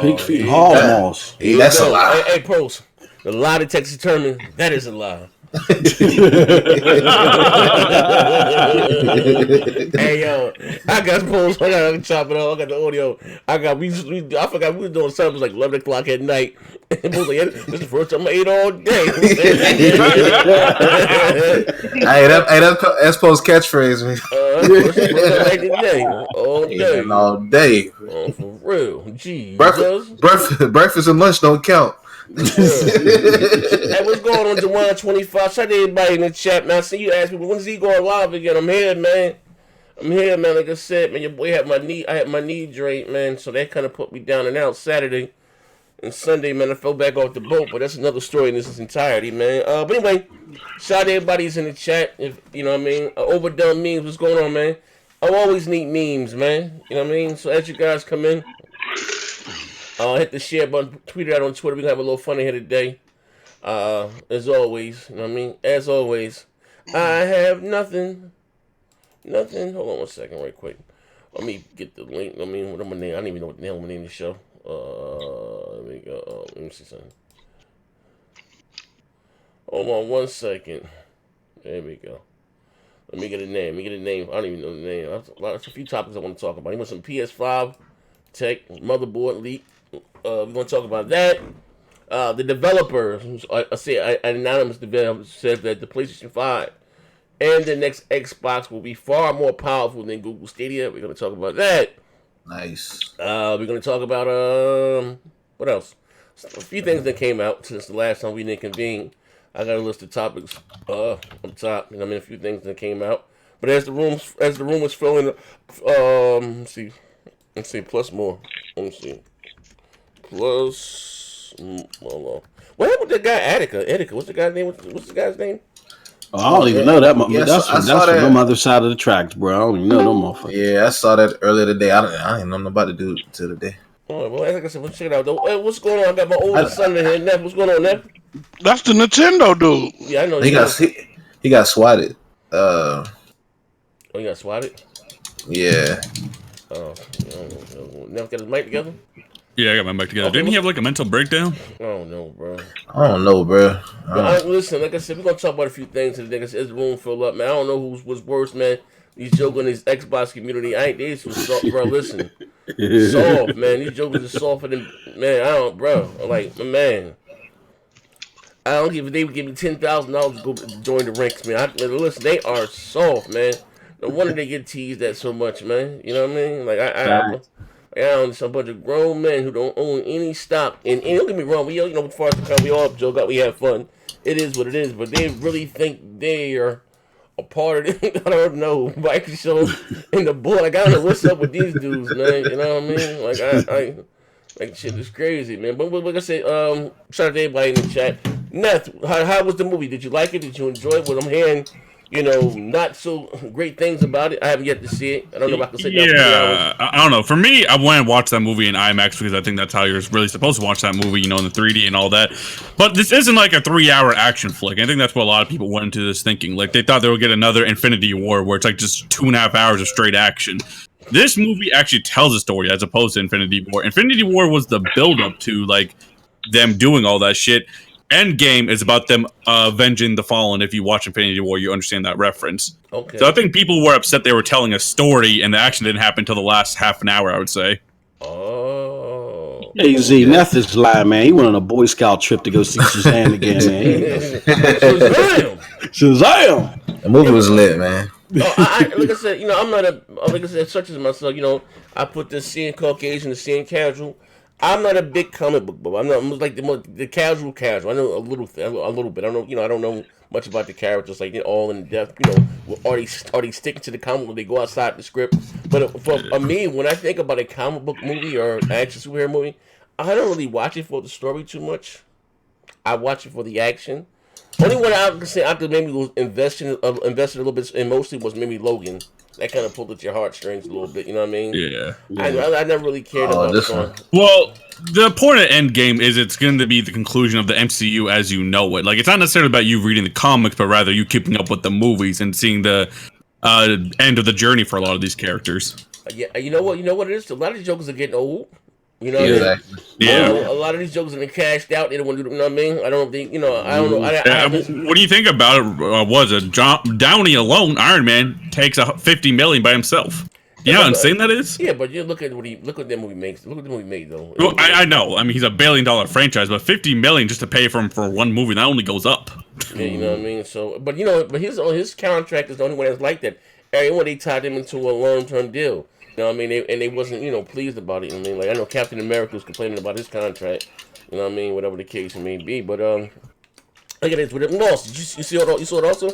Pig feet and hog moss. That's a lie. Hey, pros. The lie detector determined that is a lie. Hey yo, I got pros. I gotta chop it off. I got the audio. I forgot we were doing something. It was like 11 o'clock at night. And was like, this is the first time I ate all day. That's post catchphrase, man. All day. All day. Oh, for real. Gee. Breakfast and lunch don't count. Hey, what's going on, Jawan25? Shout out to everybody in the chat, man. I see you ask me, when's he going live again? I'm here, man. Like I said, man, your boy had my knee. I had my knee drained, man. So that kind of put me down and out Saturday and Sunday, man. I fell back off the boat, but that's another story in its entirety, man. But anyway, shout out to everybody's in the chat. If you know what I mean, overdone memes. What's going on, man? I always need memes, man. You know what I mean? So as you guys come in, hit the share button, tweet it out on Twitter. We're going to have a little fun here today. As always, you know what I mean? As always, I have nothing. Hold on one second, right quick. Let me get the link. I mean, what am I name? I don't even know what the hell I'm going to name the show. Let me go. Let me see something. Hold on one second. There we go. Let me get a name. I don't even know the name. There's a few topics I want to talk about. You want some PS5 tech, motherboard leak. We're going to talk about that. The developer, an anonymous developer, said that the PlayStation 5 and the next Xbox will be far more powerful than Google Stadia. We're going to talk about that. Nice. We're going to talk about, what else? A few things that came out since the last time we didn't convene. I got a list of topics up top. I mean, a few things that came out. But as the room was filling, let's see, plus more. Let me see. Plus, hold on. What happened with that guy, Attica? What's the guy's name? Oh, I don't even know that. That's from the other side of the tracks, bro. I don't even know no motherfucker. Yeah, I saw that earlier today. I didn't know about the dude till today. Oh, well, like I said, we'll check it out. Though. Hey, what's going on? I got my oldest son in here. Neff, what's going on, Neff? That's the Nintendo dude. Yeah, I know. He got swatted. Oh, he got swatted? Yeah. Oh, Neff got his mic together? Yeah, I got my mic together. Didn't he have like a mental breakdown? Oh no, bro. I don't know, bro. Listen, like I said, we're gonna talk about a few things today. Like I said, it's room fill up, man. I don't know who's worse, man. These jokers in this Xbox community, they some soft, bro. Listen, soft, man. These jokers are softer than bro. Like, man. I don't give if they would give me $10,000 to go join the ranks, man. Listen, they are soft, man. No wonder they get teased at so much, man. You know what I mean? Like I own a bunch of grown men who don't own any stock. And don't get me wrong, we as far as the country, we all joke out, we have fun. It is what it is, but they really think they are a part of it. I don't know. Bike shows in the board. Like, I don't know what's up with these dudes, man. You know what I mean? Like, like shit is crazy, man. But like I said, shout out to everybody in the chat. Neth, how was the movie? Did you like it? Did you enjoy it? What I'm hearing, not so great things about it. I haven't yet to see it. I don't know if I can say that. Yeah, I don't know. For me, I went and watched that movie in IMAX because I think that's how you're really supposed to watch that movie, in the 3D and all that. But this isn't like a 3-hour action flick. I think that's what a lot of people went into this thinking. Like, they thought they would get another Infinity War where it's like just 2.5 hours of straight action. This movie actually tells a story as opposed to Infinity War. Infinity War was the build-up to, like, them doing all that shit. Endgame is about them avenging the fallen. If you watch Infinity War, you understand that reference. Okay. So I think people were upset they were telling a story, and the action didn't happen until the last half an hour, I would say. Oh. Hey, Z, Neth is lying, man. He went on a Boy Scout trip to go see Shazam again, man. Shazam! The movie was lit, man. Like I said, I'm not like I said, such as myself, I put the seeing Caucasian, the seeing casual. I'm not a big comic book buff. I'm like the casual. I know a little bit. I don't know much about the characters, like all in depth. Are they sticking to the comic book? They go outside the script. But for me, when I think about a comic book movie or action superhero movie, I don't really watch it for the story too much. I watch it for the action. Only one I can say I could maybe invest in a little bit emotionally was maybe Logan. That kind of pulled at your heartstrings a little bit, you know what I mean? Yeah. I never really cared about this one. Well, the point of Endgame is it's going to be the conclusion of the MCU as you know it. Like, it's not necessarily about you reading the comics, but rather you keeping up with the movies and seeing the end of the journey for a lot of these characters. Yeah, you know what it is? A lot of these jokers are getting old. You know what I mean? Exactly. Yeah. A lot of these jokers are cashed out. They don't want to do. You know what I mean? I don't think. You know. I don't know. What do you think about it? Was it Downey alone? Iron Man takes $50 million by himself. You know how insane that is? Yeah, but you look at what that movie makes. Look what the movie made though. Well, I know. I mean, he's $1 billion franchise, but $50 million just to pay for him for one movie that only goes up. Yeah, you know what I mean. So, but his contract is the only one that's like that. Everyone they tied him into a long-term deal. You know what I mean? They wasn't pleased about it. I mean, like I know Captain America was complaining about his contract. You know what I mean? Whatever the case may be. But look at this with it. Lost. Did you see it? You saw it also?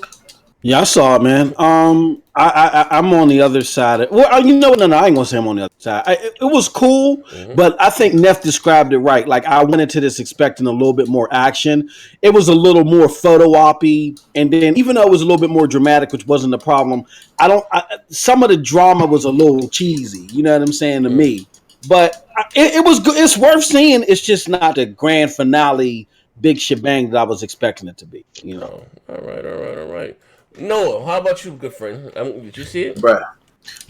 Yeah, I saw it, man. I'm on the other side. Well, you know, no, I ain't gonna say I'm on the other side. It was cool, but I think Neff described it right. Like I went into this expecting a little bit more action. It was a little more photo op-y, and then even though it was a little bit more dramatic, which wasn't the problem, some of the drama was a little cheesy. You know what I'm saying to me? But it was good. It's worth seeing. It's just not the grand finale, big shebang that I was expecting it to be. You know. All right. Noah, how about you, good friend? Did you see it? Bruh.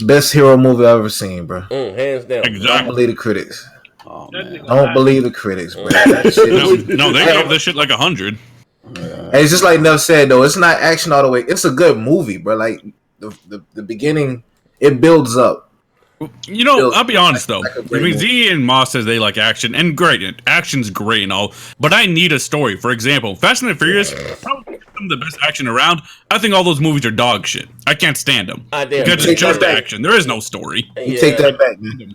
Best hero movie I've ever seen, bro. Hands down. Exactly. Don't believe the critics. Oh, man. Don't believe the critics, bro. No, they gave this shit like 100. And it's just like Nev said, though. It's not action all the way. It's a good movie, bro. Like, the beginning, it builds up. You know, I'll be honest though. Like a I great mean, movie. Z and Moss says they like action, and great, action's great and all. But I need a story. For example, Fast and the Furious, probably some of the best action around. I think all those movies are dog shit. I can't stand them. Because it's just action. There is no story. You take that back, man.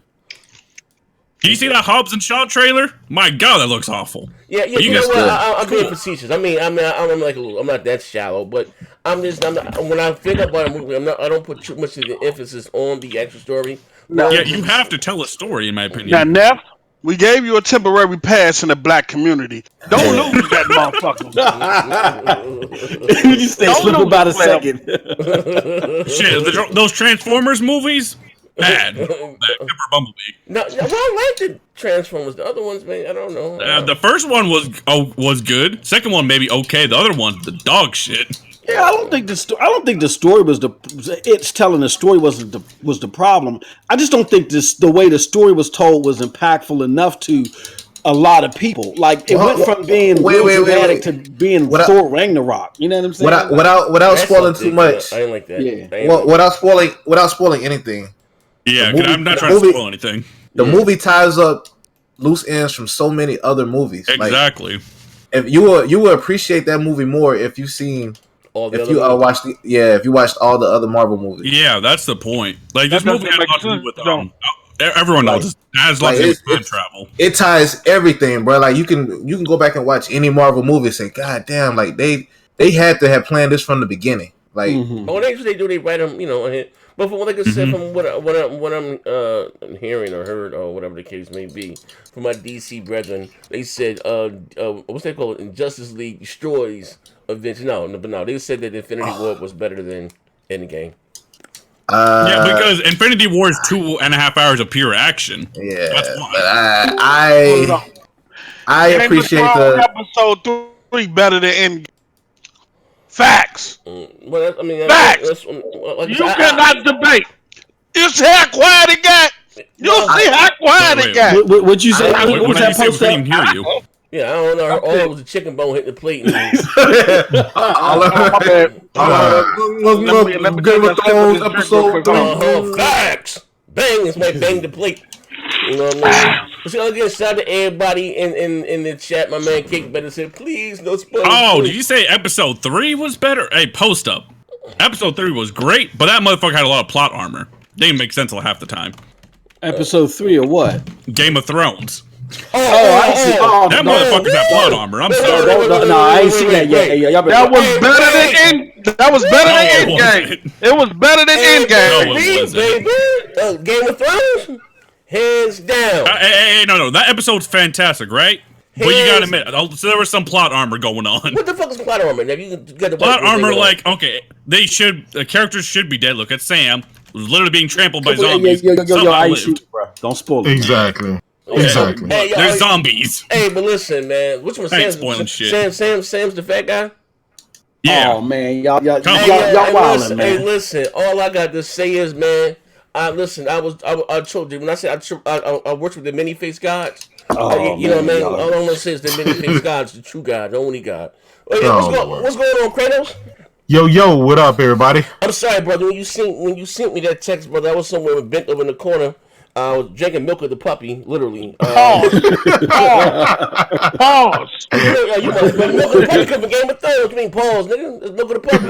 Do you see that Hobbs and Shaw trailer? My God, that looks awful. Yeah. You You know guys what? cool. I'm being facetious. I mean, I'm like I'm not that shallow, but I'm not, when I think about a movie, I don't put too much of the emphasis on the actual story. Yeah, you have to tell a story, in my opinion. Now, Neff, we gave you a temporary pass in the black community. Don't lose that motherfucker. You stay slip about a second. Shit, those Transformers movies, bad. Except for Bumblebee. No, well, I like the Transformers. The other ones, man, I don't know. The first one was good. Second one maybe okay. The other one, the dog shit. Yeah, I don't think the story was it's telling the story was the problem. I just don't think the way the story was told was impactful enough to a lot of people. Like it went from being dramatic to being Thor Ragnarok. You know what I'm saying? Without spoiling too much. I didn't like that. Yeah. Well, without spoiling anything. Yeah, because I'm not trying to spoil anything. The movie ties up loose ends from so many other movies. Exactly. Like, if you will appreciate that movie more if you've seen. If you watched all the other Marvel movies. Yeah, that's the point. Like this movie had a lot to do with everyone knows it has lots to do with time travel. It ties everything, bro. Like you can go back and watch any Marvel movie and say, God damn, like they had to have planned this from the beginning. Like they do, they write them, But from what I can say, from what I'm hearing or heard or whatever the case may be, from my DC brethren, they said what's they call it? Justice League destroys Avengers. No. They said that Infinity War was better than Endgame. Yeah, because Infinity War is 2.5 hours of pure action. Yeah, that's why. But I appreciate the episode 3 better than Endgame. Facts. Well, I mean, Facts. You cannot debate. You see how quiet it got? You see how quiet it got? What'd you say? What was that post? I didn't hear you. Yeah, I don't know. All it was a chicken bone hitting the plate. Game of Thrones episode. Facts. Bang! It's like bang the plate. You know what I mean? So again, shout out to everybody in the chat. My man Kick Better said, please no spoilers. Oh, did you say episode 3 was better? Hey, post up. Episode 3 was great, but that motherfucker had a lot of plot armor. Didn't make sense half the time. Episode 3 or what? Game of Thrones. I see. That motherfucker's had plot armor. I'm sorry. No, I ain't seen that yet. That was better than Endgame. It was better than Endgame. Game of Thrones, hands down. No. That episode's fantastic, right? But you gotta admit, so there was some plot armor going on. What the fuck is plot armor? Now you got the plot armor, like the characters should be dead. Look at Sam, who's literally being trampled by zombies. I shoot, bro. Don't spoil it. Exactly. Exactly. Hey, there's zombies. Hey, but listen, man. Which one? Sam's the fat guy. Yeah. Oh man, y'all wildin', man. Hey, listen. All I got to say is, man, Listen. I told you when I said I worked with the many face gods. Oh, You know what I mean? y'all. All I'm gonna say is the many face gods, the true God, the only God. Oh, yeah, Lord. what's going on, Kratos? Yo, what up, everybody? I'm sorry, brother. When you sent me that text, brother, I was somewhere bent over in the corner. I was drinking milk of the puppy, literally. Pause. You know, but milk of the puppy come from Game of Thrones. I mean, pause, nigga. It's milk of the puppy.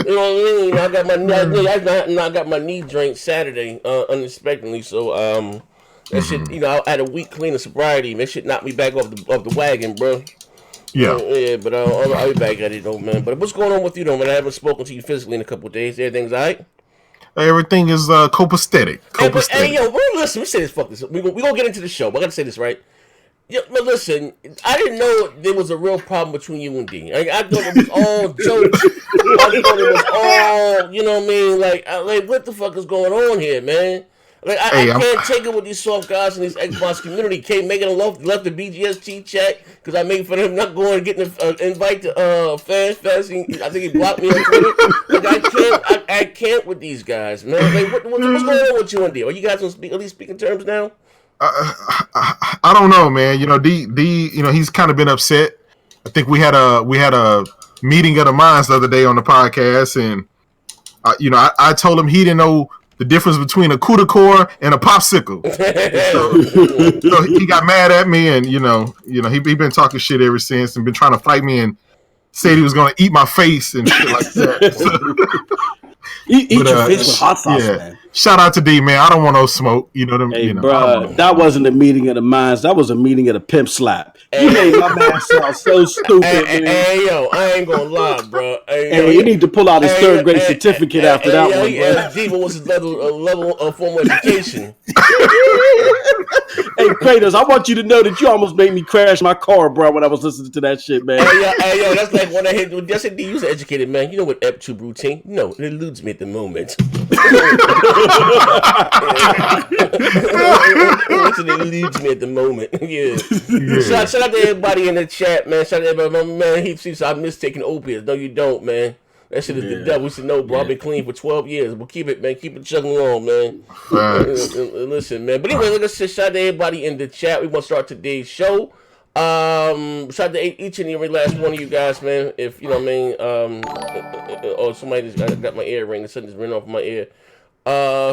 You know what I mean? I got my knee drained Saturday, unexpectedly. So that shit, you know, I had a week clean of sobriety. That shit knocked me back off the wagon, bro. Yeah. Yeah, but I'll be back at it though, man. But what's going on with you though, man? I haven't spoken to you physically in a couple of days. Everything's alright? Everything is copacetic. Hey, yo, listen, we say this, fuck this. We gonna get into the show, but I gotta say this, right? Yeah, but listen, I didn't know there was a real problem between you and D. I thought it was all jokes. I thought it was all, you know what I mean? Like what the fuck is going on here, man? Like I can't take it with these soft guys in this Xbox community. Can't make it left the BGST chat because I made for him not going and getting an invite to Fan Fest. I think he blocked me on Twitter. Like I can't with these guys, man. Like what's going on with you and D? Are you guys on at least speaking terms now? I don't know, man. You know, D, you know, he's kind of been upset. I think we had a meeting of the minds the other day on the podcast, and you know, I told him he didn't know the difference between a coup de core and a popsicle. So he got mad at me, and you know, he been talking shit ever since, and been trying to fight me, and said he was going to eat my face and shit like that. Eat your face with hot sauce, man. Shout out to D, man. I don't want no smoke. You know what I mean? Hey, bro, that wasn't a meeting of the minds. That was a meeting of the pimp slap. You made my man sound so stupid, man. Hey, yo, I ain't gonna lie, bro. Hey, you need to pull out his third grade certificate after that one, bro. D, what was his level of formal education? Hey, Kratos, I want you to know that you almost made me crash my car, bro, when I was listening to that shit, man. Hey, yo, that's like when I hit. That's D, you're an educated man. You know what Ep2 routine? No, it eludes me at the moment. It eludes me at the moment. Yeah. Shout out to everybody in the chat, man. Shout out to everybody, man. He sees I'm mistaking opiates. No, you don't, man. That shit is the devil. We should know, bro. I've been clean for 12 years. But keep it, man. Keep it chugging along, man. Listen, man. But anyway, like I said, shout out to everybody in the chat. We want to start today's show. Shout out to each and every last one of you guys, man. If you know what I mean, or somebody just got my ear ring, something just ran off my ear.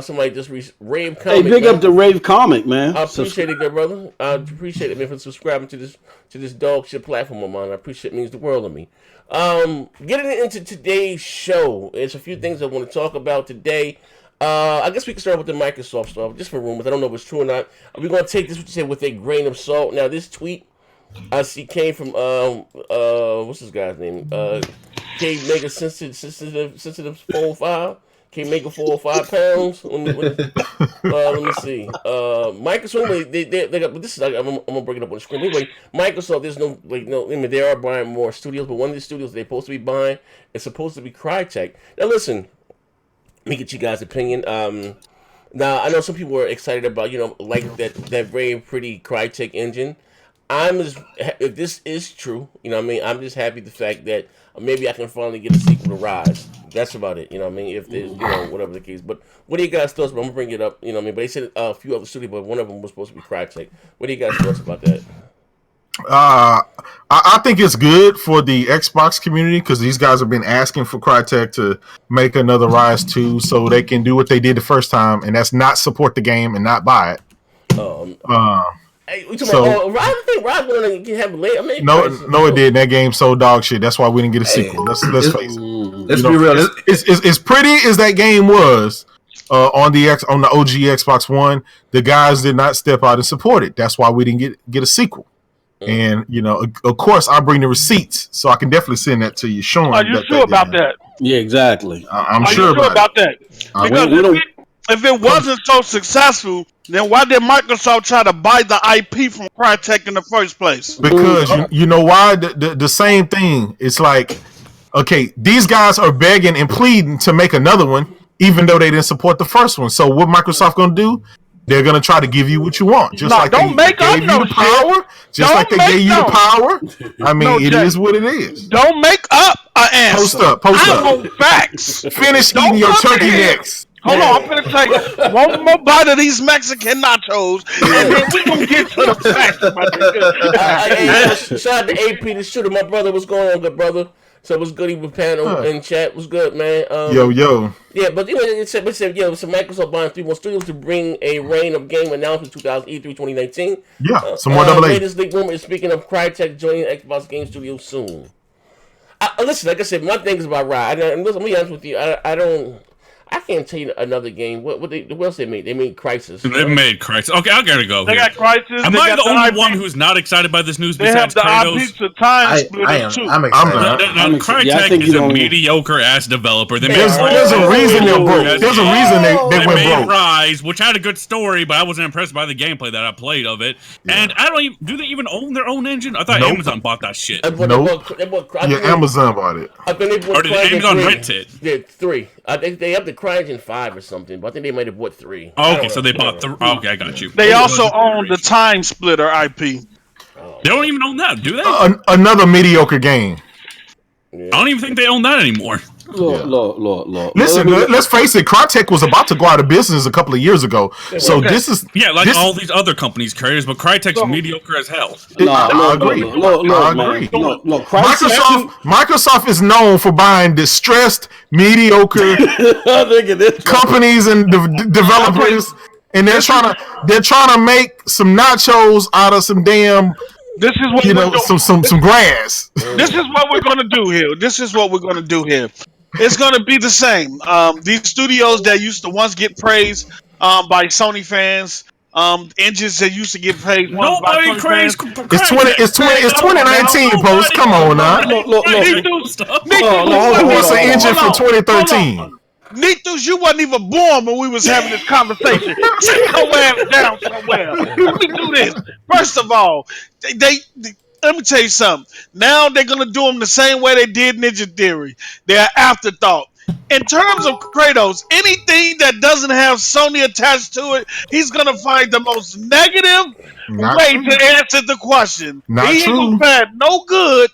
Somebody just rave comic. Hey, big up the rave comic, man. I appreciate it, good brother. I appreciate it, man, for subscribing to this dog shit platform of mine. I appreciate it. It means the world to me. Getting into today's show, there's a few things I want to talk about today. I guess we can start with the Microsoft stuff, just for rumors. I don't know if it's true or not. We're gonna take this, what you say, with a grain of salt. Now, this tweet I see came from what's this guy's name? K Mega sensitive 405. K Mega 405 pounds. Let me see. Microsoft, they got. But this is I'm gonna bring it up on the screen. Anyway, Microsoft, there's no. I mean, they are buying more studios, but one of the studios they're supposed to be buying is supposed to be Crytek. Now, listen. Let me get you guys' opinion. Now I know some people are excited about, like that very pretty Crytek engine. If this is true, what I mean, I'm just happy the fact that maybe I can finally get a sequel to Rise. That's about it, what I mean, if there's, whatever the case. But what do you guys thoughts? But I'm gonna bring it up, what I mean. But they said a few other studios, but one of them was supposed to be Crytek. What do you guys thoughts about that? I think it's good for the Xbox community because these guys have been asking for Crytek to make another Rise 2 so they can do what they did the first time, and that's not support the game and not buy it. Hey, we talking about, I think Rise wanted to have late. I mean, no, it did. That game so dog shit. That's why we didn't get a sequel. Let's face it. Let's be real. As pretty as that game was on the OG Xbox One, the guys did not step out and support it. That's why we didn't get a sequel. And of course, I bring the receipts, so I can definitely send that to you, Sean. Are you sure about that? Yeah, exactly. I'm sure about that. Because if it wasn't so successful, then why did Microsoft try to buy the IP from Crytek in the first place? Because you know why? The same thing. It's like, okay, these guys are begging and pleading to make another one, even though they didn't support the first one. So what Microsoft gonna do? They're gonna try to give you what you want, just like they gave you the power. Just like they gave you the power. I mean, it is what it is. Don't make up an answer. Post up. I want facts. Finish eating your turkey necks. Hold on, I'm gonna take one more bite of these Mexican nachos, and then we gonna get to the facts, my nigga. Shout out to AP the shooter. My brother, what's going on, good brother? So what's good? Even panel and chat was good, man. Yo. Yeah, but you know, it said so Microsoft buying 3 more studios to bring a reign of game announcements 2019. Yeah, some more double A. Latest leak rumor is speaking of Crytek joining Xbox Game Studio soon. Listen, like I said, my thing is about Riot. And listen, let me be honest with you. I can't tell you another game. What else they made? They made Crysis. They made Crysis. Okay, I gotta go. They got Crysis. Am I the only one who's not excited by this news? They have besides the Kratos? IP to time splitter too. I'm excited. Crytek is a mediocre ass developer. There's a reason they're broke. There's a reason they went broke. Rise, which had a good story, but I wasn't impressed by the gameplay that I played of it. Yeah. And I don't even. Do they even own their own engine? I thought Amazon bought that shit. Nope. Amazon bought it. I think they bought or did Amazon rent it? Yeah, 3. I think they have the CryEngine 5 or something, but I think they might have bought 3. Oh, okay, so they bought 3. Oh, okay, I got you. They also own the Time Splitter IP. They don't even own that, do they? Another mediocre game. Yeah. I don't even think they own that anymore. Look. Listen, let's face it. Crytek was about to go out of business a couple of years ago. So this is all these other companies, creators, but Crytek's mediocre as hell. I agree. I agree. Look, Microsoft is known for buying distressed, mediocre companies and developers, and they're trying to make some nachos out of some damn. This is what some grass. This is what we're gonna do here. It's gonna be the same. These studios that used to once get praised by Sony fans, engines that used to get praised. Nobody praised. It's 2019. Post. Come on now. Look. What's the engine for 2013? Nethus, you wasn't even born when we was having this conversation. Sit your ass down somewhere. Let me do this. First of all, they let me tell you something. Now they're gonna do them the same way they did Ninja Theory. They're afterthought. In terms of Kratos, anything that doesn't have Sony attached to it, he's gonna find the most negative way to answer the question. He ain't gonna find no good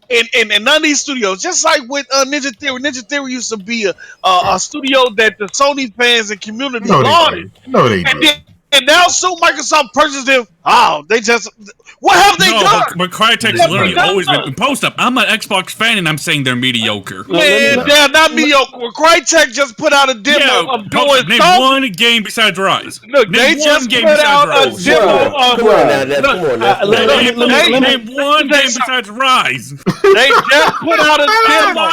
in none of these studios. Just like with Ninja Theory. Ninja Theory used to be a studio that the Sony fans and community lauded. No, they didn't. And now soon Microsoft purchased them. Oh, they just what have they done? But Crytek's literally always been post up. I'm an Xbox fan and I'm saying they're mediocre. Man, they're not mediocre. Crytek just put out a demo of doing name one game besides Rise. Look, they just put out a demo of name one game besides Rise. They just put out a demo.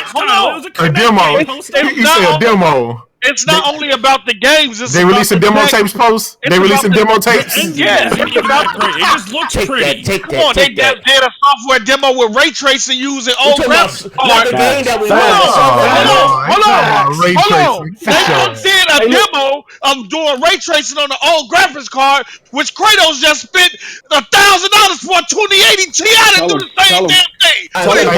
A demo. You say a demo. It's not only about the games. They releasing demo tapes, post. They releasing demo tapes. Yeah, it just looks pretty. Come on, they did a software demo with ray tracing using old graphics. Hold on. They did a demo of doing ray tracing on the old graphics card, which Kratos just spent $1,000 for a 2080 Ti to do the same damn thing. I don't know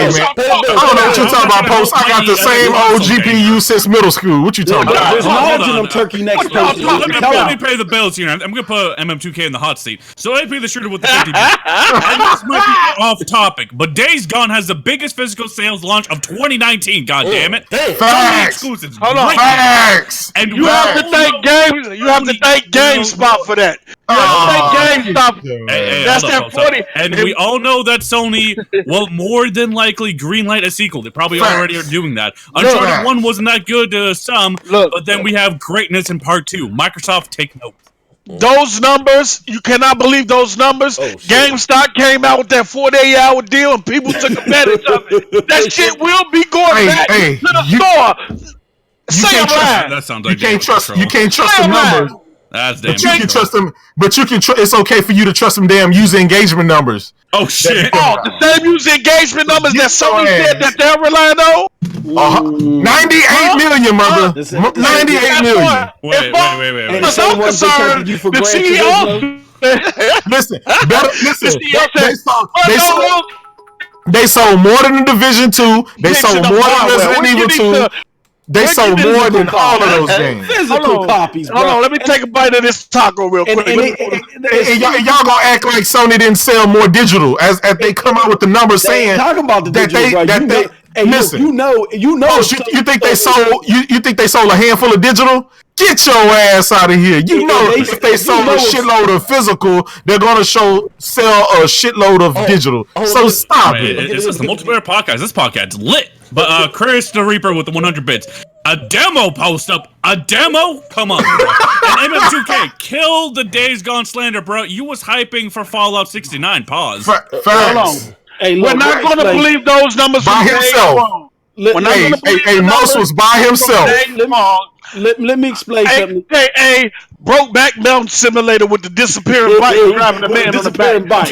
what you're talking about, post. I got the same old GPU since middle school. What you talking about? There's knowledge in them turkey necks. Let me pay the bills here. I'm gonna put MM2K in the hot seat. So AP the shooter with the 50. And this might be off topic, but Days Gone has the biggest physical sales launch of 2019. God damn it! Facts. Hold on. Facts. And you have to thank Games. You have to thank GameSpot for that. You have to thank GameSpot. That's that 40. And we all know that Sony will more than likely greenlight a sequel. They probably already are doing that. Uncharted 1 wasn't that good to some. But then we have greatness in part 2. Microsoft, take note. Those numbers, you cannot believe those numbers. GameStop came out with that 48-hour deal and people took advantage of it. That shit will be going back to the store. Say it right. That sounds like you can't trust the numbers. That's damn. But you can trust them. But you can. It's okay for you to trust them. Damn user engagement numbers. Oh shit! The same user engagement numbers that Sony said that they're relying on. 98 million, mother. 98 million. Wait. The CEO. Listen. They sold more than the Division 2. They sold more than Resident Evil 2. They sold more than all of those games. Physical copies, bro. Hold on, let me take a bite of this taco real quick. And y'all gonna act like Sony didn't sell more digital as they come out with the numbers saying talk about the digital, listen. You know. Oh, you think they sold? You think they sold a handful of digital? Get your ass out of here. You know, they- if they sold you know a shitload of physical, they're going to sell a shitload of digital. So stop it. It's just a multiplayer podcast. This podcast's lit. But Chris the Reaper with the 100 bits. A demo post up. A demo? Come on, bro. And MM2K, kill the Days Gone slander, bro. You was hyping for Fallout 69. Pause. Facts. Hold on. Hey, We're look, not going to like, believe those numbers By from Days himself. Gone. We're not Hey, gonna believe hey, the Mouse numbers was by himself. from Days Gone. Let me explain something. AKA Brokeback Mountain Simulator with the disappearing bike driving the man on the back. Disappearing bike.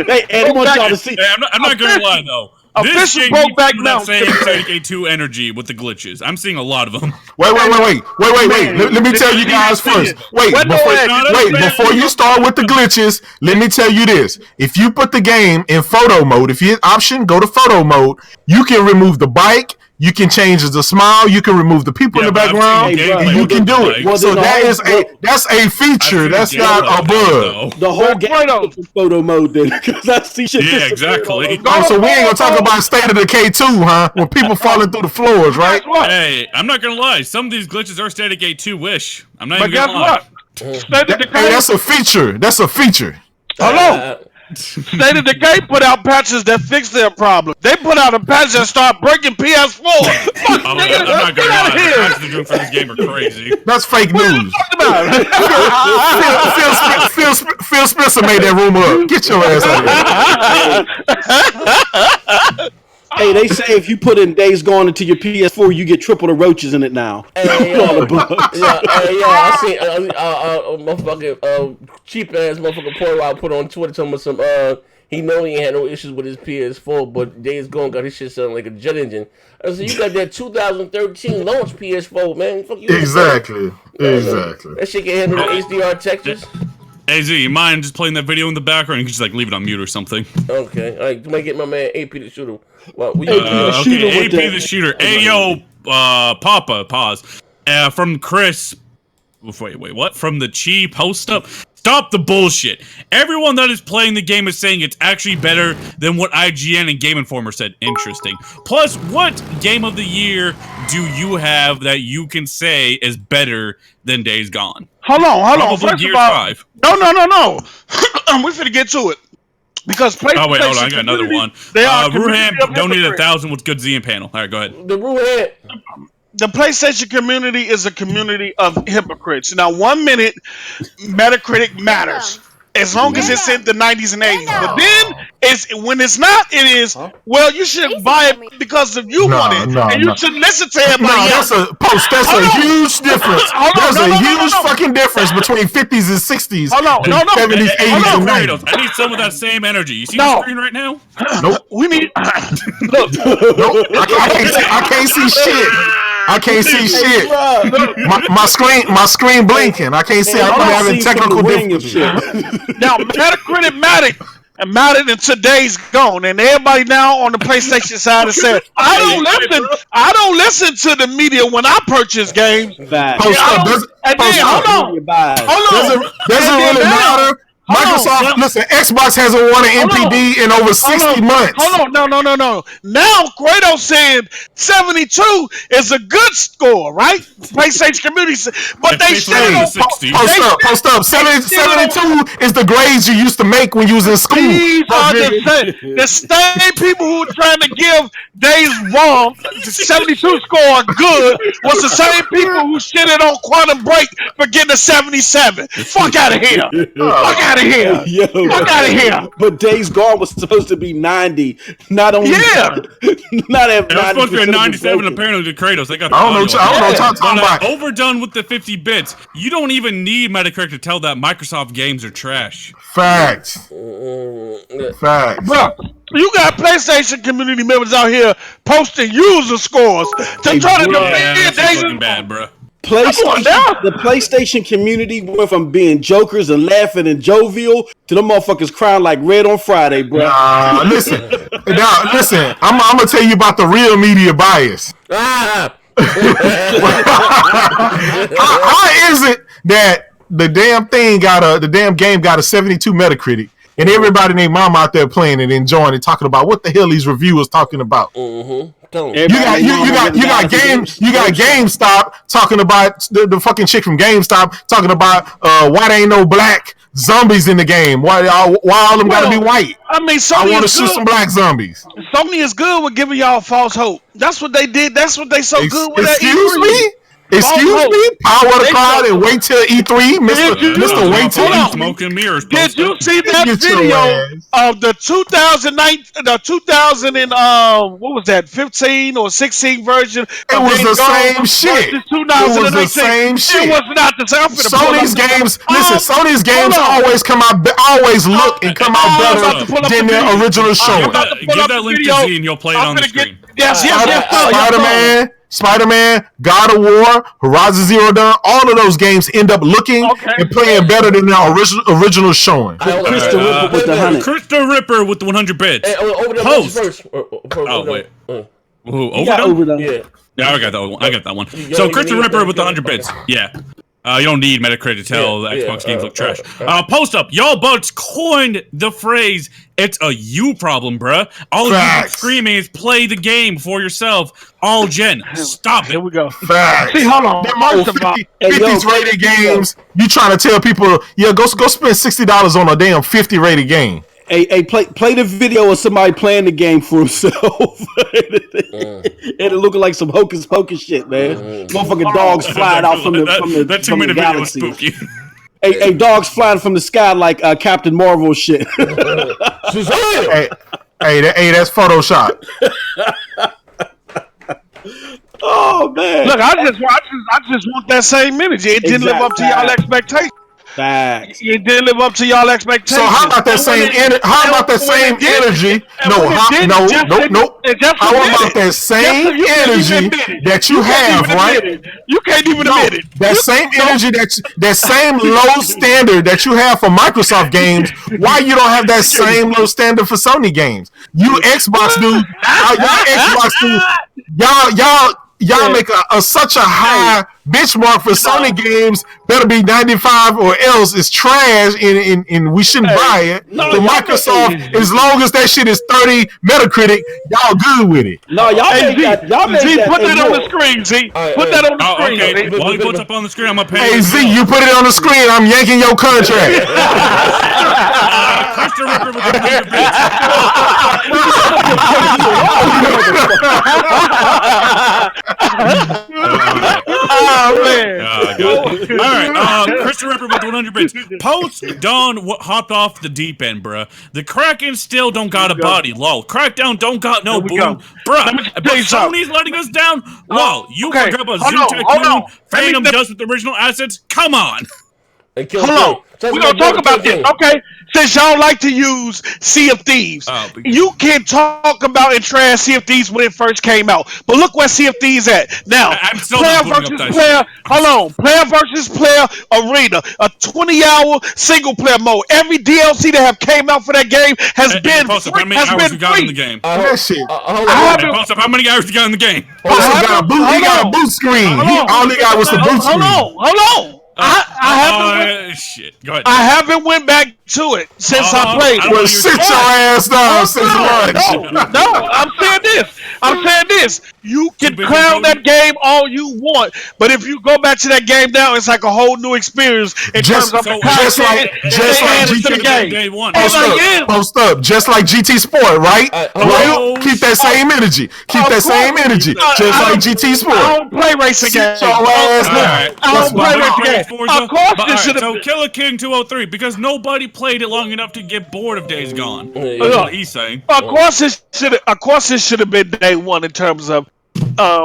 Hey, and I want y'all to see. Hey, I'm not gonna lie though. This Official game Brokeback keeps that Mountain same Simulator. Stadia 2 energy with the glitches. I'm seeing a lot of them. Wait. Let me tell you guys first. Before you start with the glitches, let me tell you this. If you put the game in photo mode, if you hit option, go to photo mode, you can remove the bike, you can change the smile, you can remove the people in the background, and you can do it. Well, So then that's a feature. That's not a bug. The whole game is in photo mode then, because I see shit. Yeah, disappearing. exactly. Oh, so we ain't gonna talk about State of Decay 2, huh? When people falling through the floors, right? Hey, I'm not gonna lie. Some of these glitches are Stadia Gate 2 wish. I'm not But even guess gonna lie. what? State of Hey, Decay. that's a feature. That's a feature. Hold on. State of Decay put out patches that fix their problem. They put out a patch that start breaking PS4. Fuck, I'm nigga, not get gonna out lie. of The here. patches they're doing for this game are crazy. That's fake news. Talk about Phil Spencer made that rumor up. Get your ass out of here. Hey, they say if you put in Days Gone into your PS4, you get triple the roaches in it now. Hey, All the bugs. I seen motherfucking cheap ass motherfucking Portwell put on Twitter talking about some he know he ain't had no issues with his PS4, but Days Gone got his shit sounding like a jet engine. I said, you got that 2013 launch PS4, man. Fuck you. Exactly. That shit can handle the HDR textures. Hey Z, you mind just playing that video in the background? You can just like leave it on mute or something. Okay, all right. You might get my man AP the shooter. Well, we shooter Okay, with AP that. the shooter. Hey yo, Papa. Pause. From Chris. Wait, what? From the Chi post up. Stop the bullshit. Everyone that is playing the game is saying it's actually better than what IGN and Game Informer said. Interesting. Plus, what game of the year do you have that you can say is better than Days Gone? Hold on. Probably First Gears of all, 5. no. We finna get to it. Because PlayStation Oh wait, hold on, I got another community, one. They are Ruham community of donated hypocrites. 1,000 with good Z and panel. All right, go ahead. the Ruhead. The PlayStation community is a community of hypocrites. Now, 1 minute, Metacritic matters. As long as it's in the 90s and 80s. But then, when it's not, it is, well, you should buy it because of you want it. And you should listen to everybody else. That's a huge difference. There's a huge fucking difference between 50s and 60s. Hold on, and 70s, 80s, and Kratos, 90s. I need some of that same energy. You see No. the screen right now? Nope. We need, look, Nope. I can't see shit. I can't see shit. My screen blinking. I can't see. I'm having technical difficulties. now Metacritic mattered. And mattered in today's gone, and everybody now on the PlayStation side has said, I don't listen to the media when I purchase games. Post up. Hold on. Doesn't really matter. Microsoft, listen, Xbox hasn't won an MPD in over 60 months. Hold on, no. Now, Kratos said 72 is a good score, right? PlayStation community said, but they It's said basically the 60s. Post up. 72 is the grades you used to make when you was in school. these are the same people who were trying to give Days Gone the 72 score good was the same people who shitted on Quantum Break for getting a 77. Fuck out of here. Fuck out of here. Yo, Fuck out of here. But Days Gone was supposed to be 90. Not only not at It was supposed to be a 90% 97 apparently to Kratos. They got the I don't know what y'all talking about. Overdone with the 50 bits. You don't even need Metacritic to tell that Microsoft games are trash. Facts. Bro, you got PlayStation community members out here posting user scores to try to Yeah, defend that's Days looking bad, bro. The PlayStation community went from being jokers and laughing and jovial to them motherfuckers crying like Red on Friday, bro. Listen. I'm gonna tell you about the real media bias. Ah, How is it that the damn game got a 72 Metacritic, and everybody named Mama out there playing it, enjoying it, talking about what the hell these reviewers talking about? Tell him. You got GameStop talking about the fucking chick from GameStop talking about why there ain't no black zombies in the game. Why all them gotta be white? I mean, I want to shoot some black zombies. Sony is good with giving y'all false hope. That's what they did. That's what they so good with. Excuse me. Excuse me, power the cloud and wait till E3, Mr. Wait till E3. Smoke and mirrors. Did you see that video of the 2009, the 2000 and what was that, 15 or 16 version? It was the same shit. It was the same shit. It was not the same. Sony's games, listen, Sony's games always come out, always look and come out better than their original showing. Give that link to Z and you'll play it on the screen. Yes. Spider-Man, God of War, Horizon Zero Dawn, all of those games end up looking and playing better than their original showing. Chris the Ripper with the 100. Chris the Ripper with the 100 bits. Hey, Post. First. Oh, wait. Overdone? Yeah, I got that one. I got that one. So Chris the Ripper with the 100 bits. Yeah. You don't need Metacritic to tell the Xbox games look trash. Post up. Y'all buds coined the phrase, it's a you problem, bruh. All you screaming is play the game for yourself. All gen. Stop it. Here we go. Facts. See, hold on. Them 50s rated games, you trying to tell people, go spend $60 on a damn 50 rated game. Hey, play the video of somebody playing the game for himself. And it looking like some hocus pocus shit, man. Motherfucking dogs flying out from the galaxy. Spooky. Hey, dogs flying from the sky like Captain Marvel shit. hey, that's Photoshop. Oh man! Look, I just want that same energy. It didn't live up to y'all expectations. Facts. It didn't live up to y'all expectations. So how about that same energy? How about that same energy? Nope. How about that same energy that you have, right? You can't even admit it. That same energy, that same low standard that you have for Microsoft games. Why you don't have that same low standard for Sony games? You Xbox dude, y'all make such a high benchmark for Sony games. Better be 95 or else it's trash and we shouldn't buy it. For Microsoft, as long as that shit is 30 Metacritic, y'all good with it. No, y'all made that. Put that on the screen, Z. Put that on the screen. Okay. While he puts up on the screen, I'm gonna pay. Hey Z, you put it on the screen. I'm yanking your contract. Chris the Ripper with the 100 bits. Oh man! All right, Chris the Ripper with 100 bits. Post Dawn hopped off the deep end, bruh. The Kraken still don't got a body. Lol. Crackdown don't got no boom, bruh. But Sony's letting us down. Lol. You forgot about Zoom Tycoon. Phantom does with the original assets. Come on. Hold on. We're going to talk about this, okay? Since y'all like to use Sea of Thieves, you can talk about and trash Sea of Thieves when it first came out. But look where Sea of Thieves at. Now, player versus player, player versus player arena, a 20-hour single-player mode. Every DLC that have came out for that game has been free. How many hours you got in the game? That shit. How many hours you got in the game? He got a boot screen. All he got was the boot screen. Hold on. Go ahead. I haven't went back to it since I played. Well, sit your ass down since lunch. No, I'm saying this. You can clown that game all you want, but if you go back to that game now, it's like a whole new experience in terms of just like GT Day one. Post up, just like GT Sport, right? Keep that same energy. Just like GT Sport. I don't play racing games. I don't play racing games. Of course, this should have. So Killer King 203 because nobody played it long enough to get bored of Days Gone. That's what he's saying. Of course, it should have been day one in terms of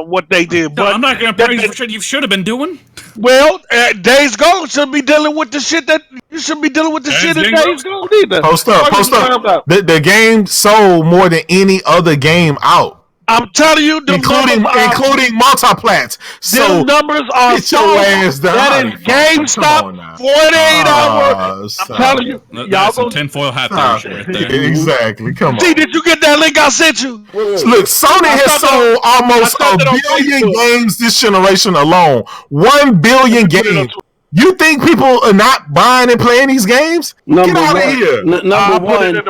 what they did. But I'm not going to praise you for shit you should have been doing. Well, Days Gone should be dealing with the shit that you should be dealing with the shit in Days Gone either. Post up. The game sold more than any other game out. I'm telling you, including multiplats. So numbers are so that is GameStop 48 hours. I'm telling you, y'all some tinfoil hat right there. Exactly. Come on. See, did you get that link I sent you? Look, Sony has sold almost 1 billion games this generation alone. 1 billion games. You think people are not buying and playing these games? Get out of here. Number one,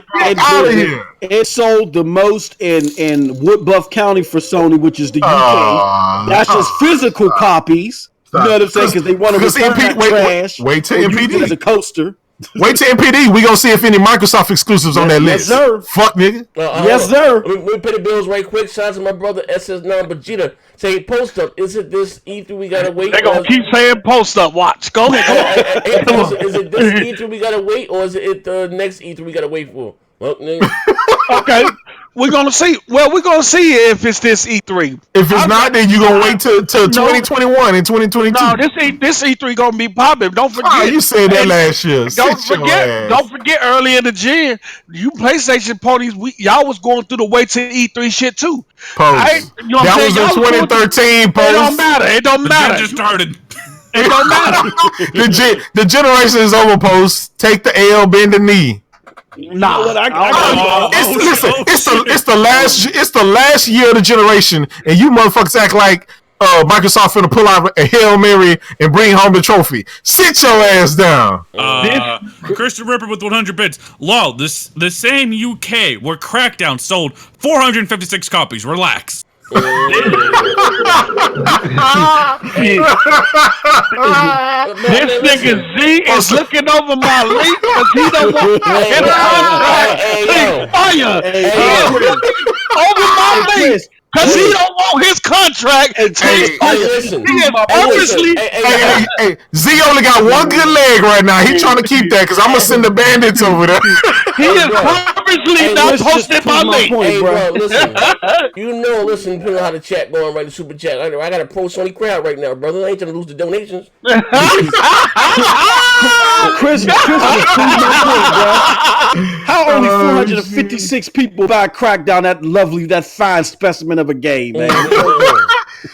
it sold the most in Woodbuff County for Sony, which is the UK. That's just physical copies. You know what I'm saying? Because they want to return that trash. Wait till MPD. As a coaster. Wait till MPD. We gonna see if any Microsoft exclusives on that list. Yes, sir. Fuck, nigga. Yes, sir. Let me pay the bills right quick. Shout out to my brother SS9 Vegeta. Say, post up. Is it this E3 we gotta wait? They gonna keep saying post up. Watch. Go ahead. Is it this E3 we gotta wait, or is it the next E3 we gotta wait for? Well, nigga. Okay. We're gonna see. Well, we're gonna see if it's this E3. If it's not, then you gonna wait till 2021 and 2022. No, this E3 gonna be popping. Don't forget. Oh, you said that last year. Don't forget. Early in the year, you PlayStation ponies, y'all was going through the wait till E3 shit too. That was in 2013. It don't matter. It don't matter. Just started. It don't matter. The generation is over. Post. Take the L, bend the knee. Nah, it's the last year of the generation, and you motherfuckers act like Microsoft finna pull out a Hail Mary and bring home the trophy. Sit your ass down. Christian Ripper with 100 bits. Lol, the same UK where Crackdown sold 456 copies. Relax. This nigga Z is looking over my link because he don't want to hit a contract. Fire! He is looking over my link because he don't want his contract. Z only got one good leg right now. He trying to keep that because I'm gonna send the bandits over there. He is purposely not posting my link. Hey, bro, listen. Listen, you know how the chat going right, the super chat. I got a pro Sony crowd right now, brother. I ain't trying to lose the donations. Chris was proving my point, bro. How only 456 people buy Crackdown, that fine specimen of a game, man?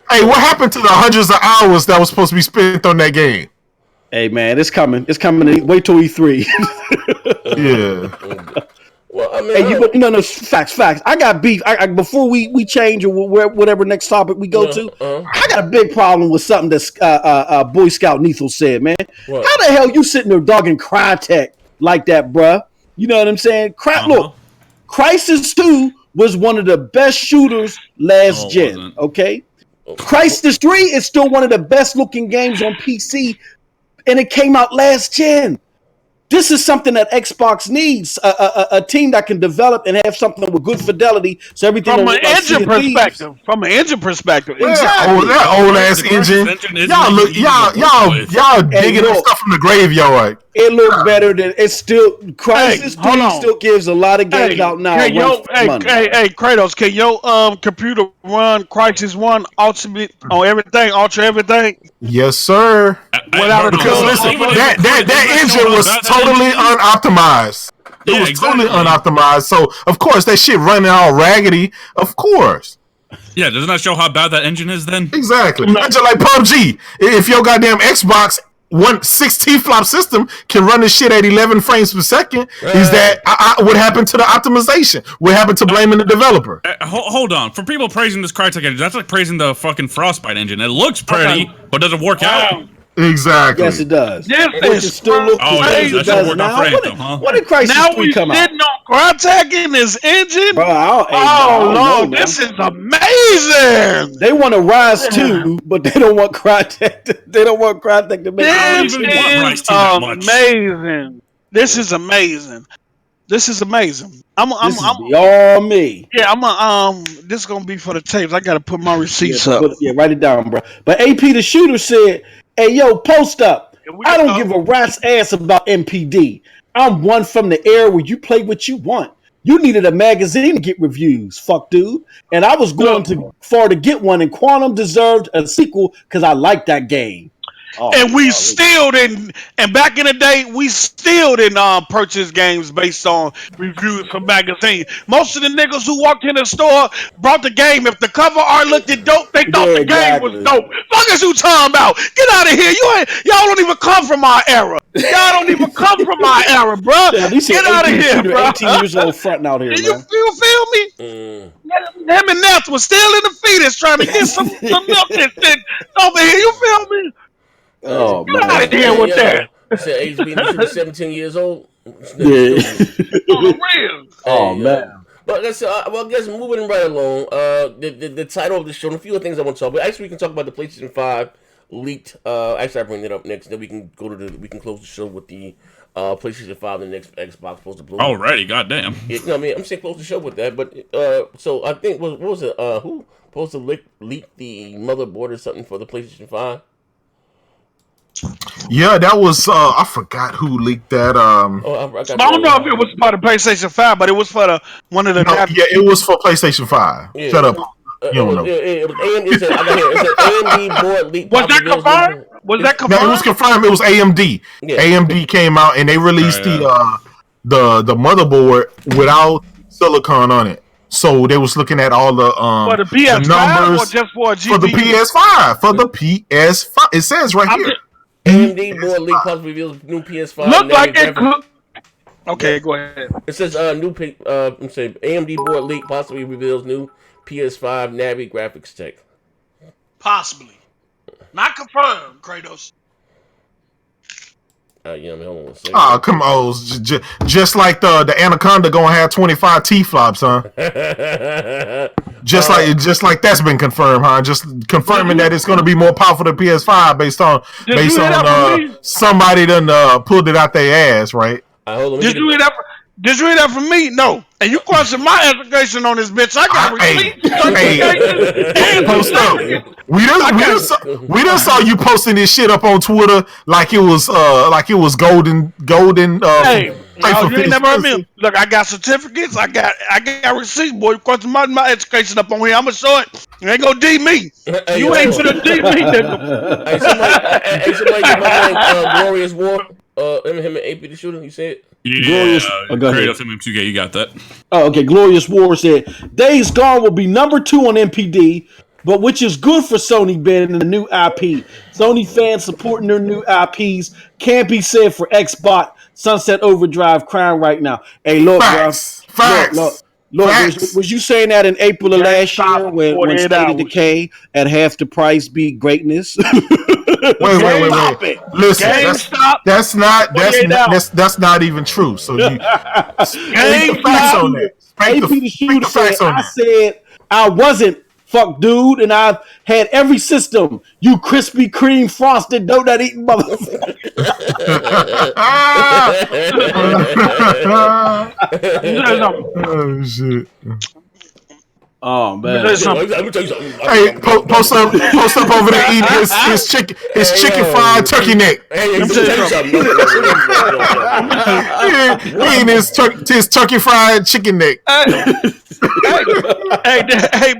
Hey, what happened to the hundreds of hours that was supposed to be spent on that game? Hey, man, it's coming. It's coming. Wait till E3. Yeah. Well, I mean, no, facts. I got beef. Before we change or whatever next topic we go to, I got a big problem with something that Boy Scout Nethel said, man. What? How the hell you sitting there dogging Crytek like that, bruh? You know what I'm saying? Look, Crysis 2 was one of the best shooters last gen, okay? Crysis 3 is still one of the best looking games on PC, and it came out last gen. This is something that Xbox needs, a team that can develop and have something with good fidelity. So everything from an engine perspective. Exactly. Oh, that old ass engine. Y'all digging up stuff from the graveyard. It looks better than it's still. Crysis 3 still gives a lot of games out now. Hey, Kratos, can your computer run Crysis 1 ultimate on everything, ultra everything? Yes, sir. Because listen, that engine was totally unoptimized. It was totally unoptimized. So of course that shit running all raggedy. Of course. Yeah, doesn't that show how bad that engine is then? Exactly. Just like PUBG. If your goddamn Xbox 16 flop system can run this shit at 11 frames per second, is that what happened to the optimization? What happened to blaming the developer? Hold on. For people praising this Crytek engine, that's like praising the fucking Frostbite engine. It looks pretty, but doesn't work out. Exactly. Yes, it does. Yes, it still looks as it does now. What did Crysis 3 come out? Now we sitting on Crytek in his engine? Bro, Lord, this is amazing. They want to Rise 2, but they don't want Crytek to make it. Amazing. This is amazing. This is amazing. I'm beyond me. Yeah, this is gonna be for the tapes. I gotta put my receipts up. Write it down, bro. But AP the shooter said, "Hey, yo, post up. I don't give a rat's ass about MPD. I'm one from the era where you play what you want. You needed a magazine to get reviews, fuck dude. And I was going to get one, and Quantum deserved a sequel because I liked that game." And we still didn't. And back in the day, we still didn't purchase games based on reviews from magazines. Most of the niggas who walked in the store brought the game. If the cover art looked dope, they thought the game was dope. Fuck is you talking about? Get out of here! Y'all don't even come from our era. Y'all don't even come from our era, bro. Yeah, get out of here, bro. 18 years old fronting out here, you feel me? Him and Neth was still in the fetus trying to get some milk and shit over here. You feel me? Oh Get out of man. here with that. You said age being 17 years old. Yeah. On the real. Oh Hey, man. but let's well, I guess moving right along. The title of the show, and a few other things I want to talk about. Actually, we can talk about the PlayStation 5 leaked. Actually, I bring it up next. Then we can we can close the show with the PlayStation 5 and the next Xbox supposed to blow. Alrighty, goddamn. Yeah, no, I mean, I'm saying close the show with that. But so I think what was it? Who supposed to leak the motherboard or something for the PlayStation 5? Yeah, that was I forgot who leaked that. Oh, I don't know if it was for the PlayStation 5, but it was for one of the. No, yeah, it was for PlayStation 5. Yeah. Shut up. You don't know. It was AMD. It got here. It said AMD board leak. Was that confirmed? Was that confirmed? No, it was confirmed. It was AMD. Yeah. AMD came out and they released the motherboard without silicon on it. So they was looking at all the for the PS5 numbers or just for a GPU? for the PS5. For the PS5, it says right here. AMD board leak possibly reveals new PS5. Look like it could. Okay, go ahead. It says I'm saying AMD board leak possibly reveals new PS5 Navi graphics tech. Possibly. Not confirmed, Kratos. Yeah, I mean, hold on one second. Oh, come on. Just like the Anaconda gonna have 25 T-flops, huh? Just like that's been confirmed, huh? Just confirming that it's gonna be more powerful than PS5 based on somebody done pulled it out their ass, right? Hold on, Did you hear that from me? No. And you question my education on this bitch. I got receipts. Post up. We done saw you posting this shit up on Twitter like it was golden. Hey, you ain't never heard me. Look, I got certificates. I got receipts, boy. You question my education up on here. I'ma show it. You ain't gonna D me. Hey, you ain't gonna D me, nigga. Somebody get my man Glorious War. Him and AP the shooter. You said. Yeah, Glorious. Go ahead. Kratos MM2K, you got that. Oh, okay. Glorious War said Days Gone will be number 2 on MPD, but which is good for Sony being the new IP. Sony fans supporting their new IPs can't be said for Xbox, Sunset Overdrive, Crown right now. Hey, look, Facts. bro. Facts. Look, Facts. was you saying that in April of last year when State of hours. Decay at half the price beat greatness? Wait. Listen, that's not even true. So you state the facts on that. AP the shooter said, I said I wasn't fuck dude, and I've had every system. You Krispy Kreme frosted donut eating motherfucker. Oh shit. Oh man! Let me tell you something. Hey, post up over there eating his chicken fried turkey neck. Hey, let me tell you something. Eating his turkey fried chicken neck. Hey,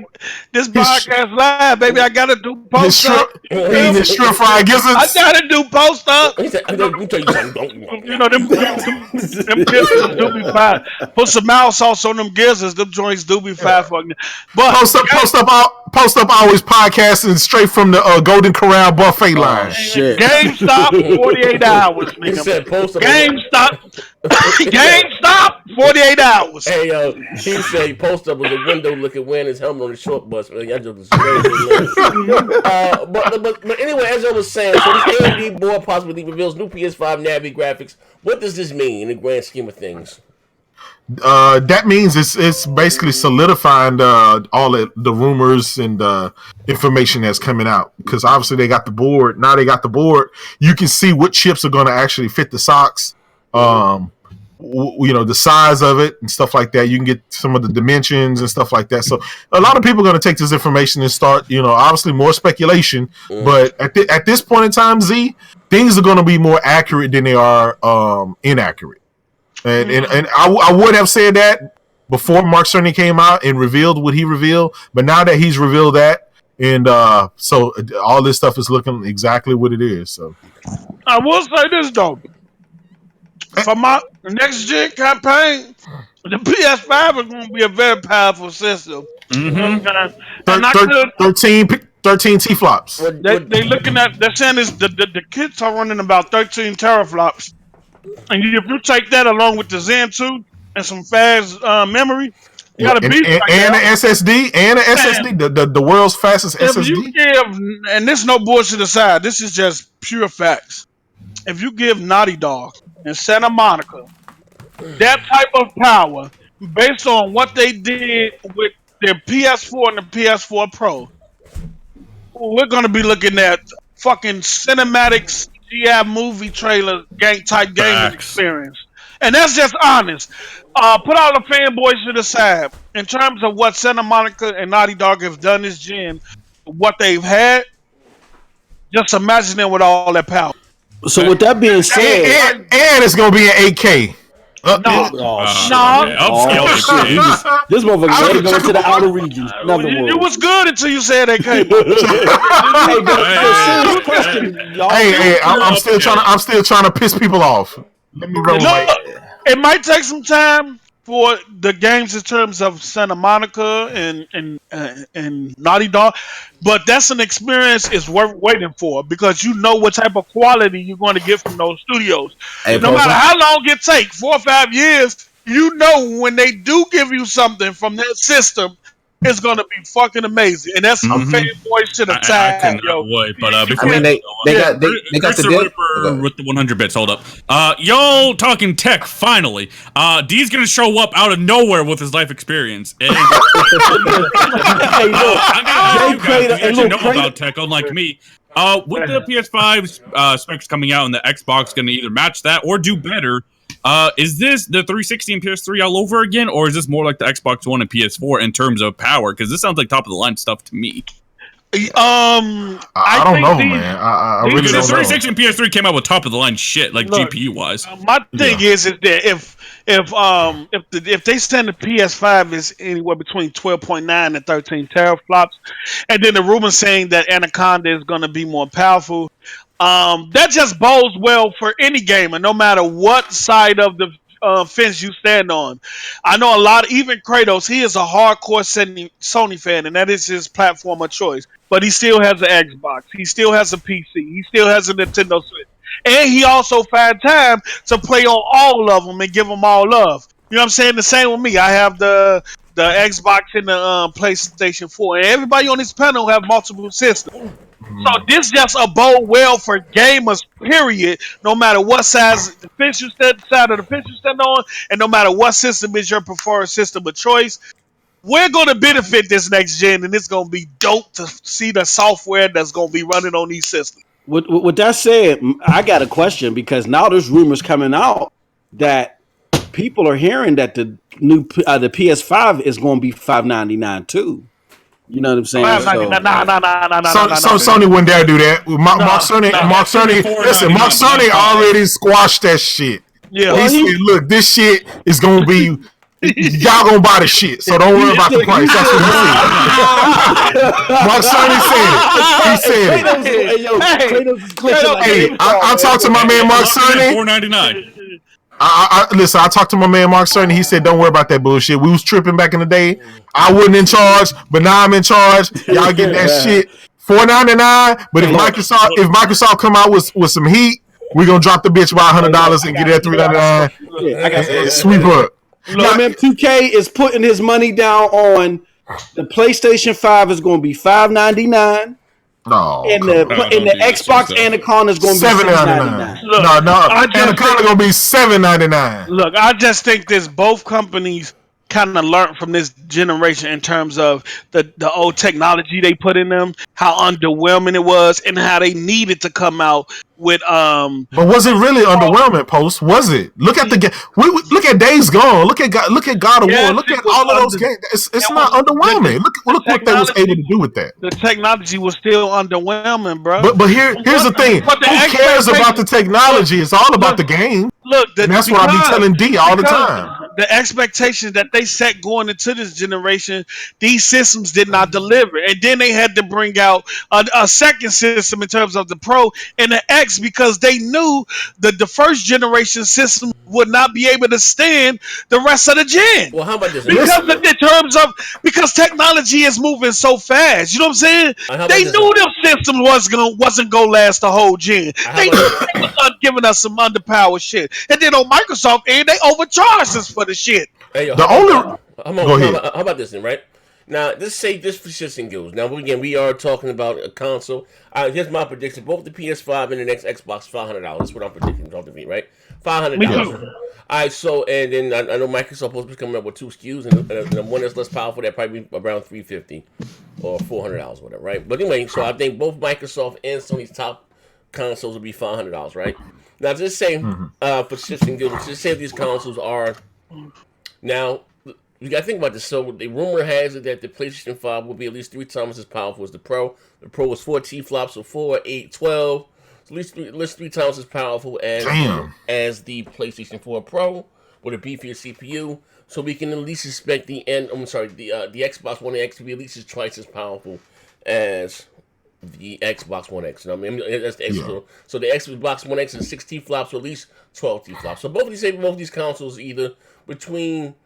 this podcast live, baby. I gotta do post up. Eating his shrimp fried gizzards. I gotta do post up. Let me tell you something. You know them gizzards do be fine. Put some mouse sauce on them gizzards. Them joints do be fine for me. But post up always podcasting straight from the Golden Corral buffet line. Shit. GameStop 48 hours, He said post up. GameStop 48 hours. Hey, he said post up was a window looking wearing his helmet on the short bus. Man, y'all joking crazy. But anyway, as I was saying, so this AMD board possibly reveals new PS5 Navi graphics. What does this mean in the grand scheme of things? That means it's basically solidifying all the rumors and information that's coming out, because obviously they got the board. Now they got the board. You can see what chips are going to actually fit the socks. The size of it and stuff like that. You can get some of the dimensions and stuff like that. So a lot of people are going to take this information and start, obviously more speculation. But at this point in time, Z, things are going to be more accurate than they are inaccurate. And I would have said that before Mark Cerny came out and revealed what he revealed, but now that he's revealed that, and so all this stuff is looking exactly what it is. So I will say this though, for my next gen campaign, the PS5 is going to be a very powerful system. Mm-hmm. 13 T-flops. They looking at, they're saying this, the kits are running about 13 teraflops. And if you take that along with the Zen 2 and some fast memory, You got a beast right and now. the SSD and the SSD, the world's fastest If SSD. you give, and this no bullshit aside, this is just pure facts. If you give Naughty Dog and Santa Monica that type of power based on what they did with their PS4 and the PS4 Pro, we're gonna be looking at fucking cinematic CGI movie trailer game type gaming Facts. experience. And that's just honest. Put all the fanboys to the side. In terms of what Santa Monica and Naughty Dog have done this gen, what they've had, just imagine them with all that power. So with that being said, And it's gonna be an 8K. No, shit. Yeah, Oh, upscale shit. This motherfucker ready to go into the outer regions. In other you words. was good until you said that came. Hey, but serious question, y'all. Hey, I'm still trying to piss people off. Let me roll It might take some time for the games in terms of Santa Monica and Naughty Dog, but that's an experience is worth waiting for because you know what type of quality you're going to get from those studios. Hey, No matter how long it takes, 4 or 5 years, you know when they do give you something from that system, it's going to be fucking amazing, and that's some fanboy shit I aside, cannot wait. But before I mean, they got the deal. Ripper with the 100 bits. Hold up. Y'all talking tech finally. D's gonna show up out of nowhere with his life experience. And, Hey, look. I'm gonna ask you guys, Hey, you look, know Crater- about tech, unlike me. With the PS5 specs coming out and the Xbox gonna either match that or do better, is this the 360 and PS3 all over again, or is this more like the Xbox One and PS4 in terms of power? Because this sounds like top of the line stuff to me. I don't know, man. I really Because the don't know. 360 and PS3 came out with top of the line shit, like Look, GPU wise. My thing is that if they stand the PS5 is anywhere between 12.9 and 13 teraflops, and then the rumor saying that Anaconda is going to be more powerful, that just bodes well for any gamer, no matter what side of the fence you stand on. I know a lot, even Kratos, he is a hardcore Sony fan, and that is his platform of choice. But he still has an Xbox, he still has a PC, he still has a Nintendo Switch, and he also found time to play on all of them and give them all love. You know what I'm saying? The same with me. I have the Xbox and the PlayStation 4, and everybody on this panel have multiple systems. So this just a bode well for gamers, period. No matter what size the fence you side of the fence you stand on, and no matter what system is your preferred system of choice, we're going to benefit this next gen, and it's going to be dope to see the software that's going to be running on these systems. With that said, I got a question because now there's rumors coming out that people are hearing that the new the PS5 is going to be $599 too. You know what I'm saying? Nah. Sony wouldn't dare do that. Mark Cerny, listen, Mark Cerny already squashed that shit. Yeah, He said, "Look, this shit is gonna be y'all gonna buy the shit, so don't worry about the price." That's what he said. Mark Cerny said it. He said it. Hey, I talked to my man Mark Cerny. $499. Listen, I talked to my man Mark Cerny. He said, "Don't worry about that bullshit. We was tripping back in the day. I wasn't in charge, but now I'm in charge. Y'all get that shit $499. But if Microsoft come out with some heat, we gonna drop the bitch by $100 and get it at $399 and sweep up." Now, man, 2K is putting his money down on the PlayStation 5 is going to be $599. No, and the Xbox Anaconda is going to be $799. Anaconda going to be $799. Look, I just think this both companies kind of learned from this generation in terms of the old technology they put in them, how underwhelming it was, and how they needed to come out with But was it really underwhelming, Post? Was it? Look at the game. Look at Days Gone. Look at God of War. Look at all of those games. It's not underwhelming. Look what they was able to do with that. The technology was still underwhelming, bro. But here's the thing. Who cares about the technology? It's all about the game. Look, and that's what I be telling D all the time. The expectations that they set going into this generation, these systems did not deliver. And then they had to bring out a second system in terms of the Pro and the X because they knew that the first generation system would not be able to stand the rest of the gen. Well, how about this? Because technology is moving so fast. You know what I'm saying? They knew them systems wasn't gonna last the whole gen. They knew they was giving us some underpowered shit. And then on Microsoft end, they overcharged us for the shit. Hey, yo, The only go ahead. how about this then, right? Now, let's say this for shits and giggles. Now, again, we are talking about a console. Here's my prediction: both the PS5 and the next Xbox, $500. That's what I'm predicting. Talk to me, right? Me $500. too. All right. So, and then I know Microsoft supposed to be coming up with 2 SKUs, and one that's less powerful, that probably be around $350 or $400, whatever, right? But anyway, so I think both Microsoft and Sony's top consoles will be $500, right? Now, just say for shits and giggles, just say these consoles are now. You got to think about this. So the rumor has it that the PlayStation 5 will be at least 3 times as powerful as the Pro. The Pro was 4 T-flops, so 4, 8, 12. So at least three times as powerful as the PlayStation 4 Pro with a beefier CPU. So we can at least expect the Xbox One X to be at least twice as powerful as the Xbox One X. You know what I mean? That's the X. Yeah. So the Xbox One X is 6 T-flops, or at least 12 T-flops. So both of these consoles either between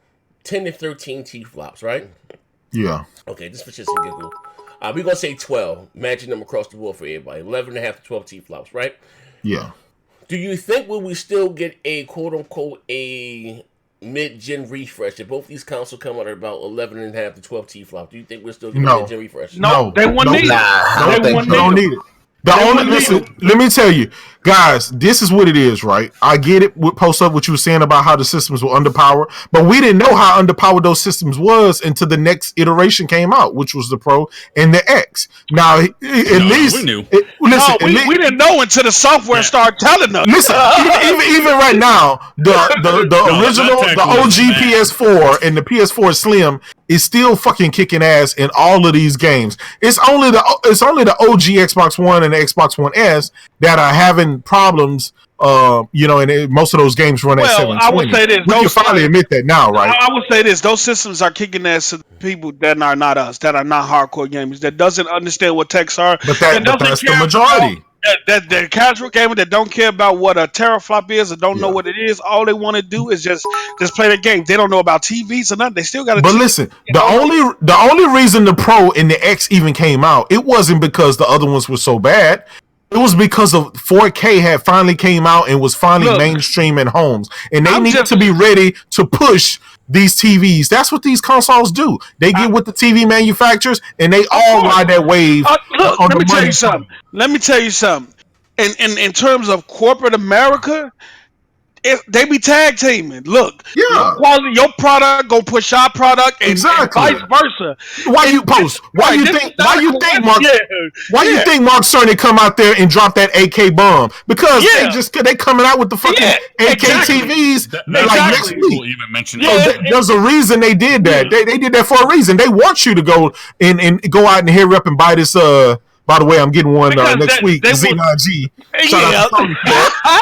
10 to 13 T-flops, right? Yeah. Okay, just for shits and giggles. We're going to say 12. Matching them across the board for everybody. 11 and a half to 12 T-flops, right? Yeah. Do you think will we still get a quote-unquote a mid-gen refresh? If both these consoles come out at about 11 and a half to 12 T-flops, do you think we'll still get a mid-gen refresh? No, they wouldn't need it. They don't need it. Let me tell you, guys, this is what it is, right? I get it with Post Up, what you were saying about how the systems were underpowered, but we didn't know how underpowered those systems was until the next iteration came out, which was the Pro and the X. Now, at least we knew. We didn't know until the software started telling us. Listen, even right now, the original, the OG PS4 and the PS4 Slim is still fucking kicking ass in all of these games. It's only the OG Xbox One and the Xbox One S that are having problems. And most of those games run at 720. I would say this. We can finally admit that now, right? I would say this. Those systems are kicking ass to people that are not us, that are not hardcore gamers, that doesn't understand what techs are. But that's the majority. That casual gamer that don't care about what a teraflop is or don't know what it is. All they want to do is just play the game. They don't know about TVs or nothing. They still got to. But listen, the only reason the Pro and the X even came out, it wasn't because the other ones were so bad. It was because of 4K had finally came out and was finally mainstream in homes, and they needed to be ready to push these TVs. That's what these consoles do. They get with the TV manufacturers, and they all ride that wave. Let me tell you something. In terms of corporate America, they be tag teaming. Look, your product go push our product, and vice versa. Why you think Mark Cerny come out there and drop that AK bomb? Because they coming out with the fucking AK TVs next week. Even mention there's a reason they did that. They did that for a reason. They want you to go and go out and hurry up and buy this. By the way, I'm getting one next week. Z9G. Shout out to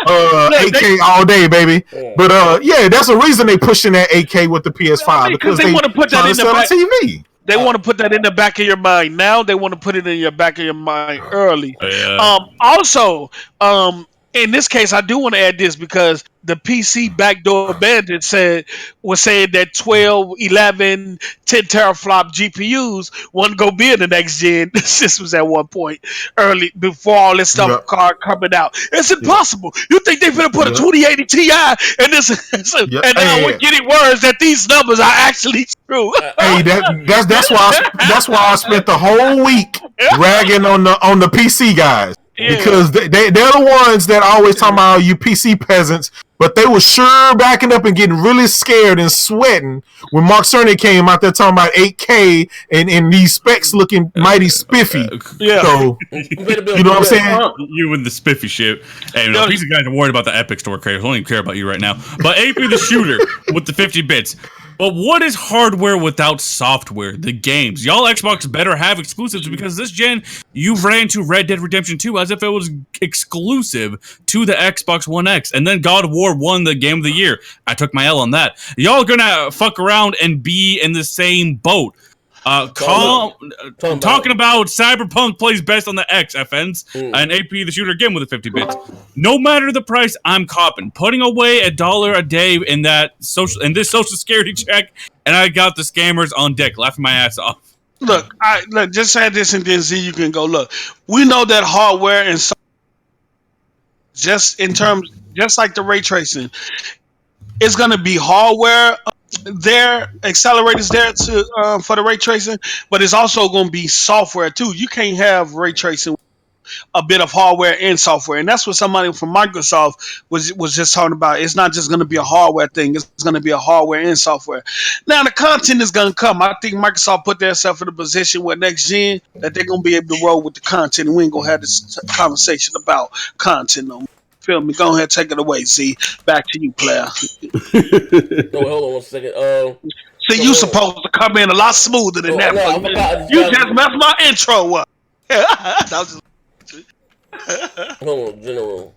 Tony AK all day, baby. But that's a reason they pushing that AK with the PS5 because they want to put that in the back TV. They want to put that in the back of your mind now. They want to put it in your back of your mind early. Also, in this case, I do want to add this because the PC backdoor bandit was saying that 12, 11, 10 teraflop GPUs wouldn't go be in the next gen systems at one point early before all this stuff coming out. It's impossible. You think they're going to put a 2080 Ti and this? And now we're getting words that these numbers are actually true. Hey, that's why I spent the whole week ragging on the PC guys. Yeah. Because they're the ones that always talking about you PC peasants, but they were sure backing up and getting really scared and sweating when Mark Cerny came out there talking about 8K and these specs looking mighty spiffy. So, you know what I'm saying? You and the spiffy shit. Hey, PC guys are worried about the Epic Store craze. I don't even care about you right now. But AP the shooter with the 50 bits. But what is hardware without software? The games. Y'all Xbox better have exclusives because this gen, you ran to Red Dead Redemption 2 as if it was exclusive to the Xbox One X. And then God of War won the Game of the Year. I took my L on that. Y'all gonna fuck around and be in the same boat. Talking about Cyberpunk plays best on the X, FNs, and AP the shooter again with the 50 bits. No matter the price, I'm copping. Putting away $1 a day in this social security check, and I got the scammers on deck, laughing my ass off. Look, just say this and then Z, you can go look. We know that hardware and just like the ray tracing, it's gonna be hardware their accelerators there to for the ray tracing, but it's also going to be software too. You can't have ray tracing a bit of hardware and software, and that's what somebody from Microsoft was just talking about. It's not just going to be a hardware thing; it's going to be a hardware and software. Now the content is going to come. I think Microsoft put themselves in a position with next gen that they're going to be able to roll with the content, and we ain't going to have this conversation about content no more. Feel me? Go ahead, take it away, Z. Back to you, player. No, wait, hold on 1 second. See, you supposed to come in a lot smoother than that. No, I But forgot. you just messed my intro up. That was Hold on, General.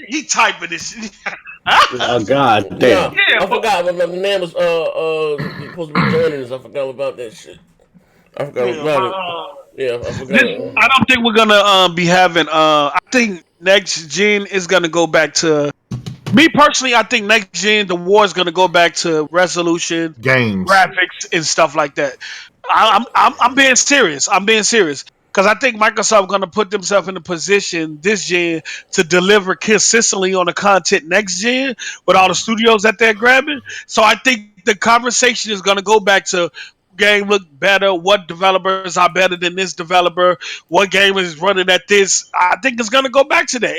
he typing this shit. Oh God, damn. Yeah, I forgot. The man was supposed to be joining us. I forgot about that shit. I forgot about it. Yeah, I forgot. I don't think we're gonna be having. I think next gen is gonna go back to. Me personally, I think next gen the war is gonna go back to resolution, Games. graphics, and stuff like that. I'm being serious. I'm being serious because I think Microsoft going to put themselves in a position this gen to deliver consistently on the content next gen with all the studios that they're grabbing. So I think the conversation is going to go back to game look better, what developers are better than this developer, what game is running at this. I think it's going to go back to that.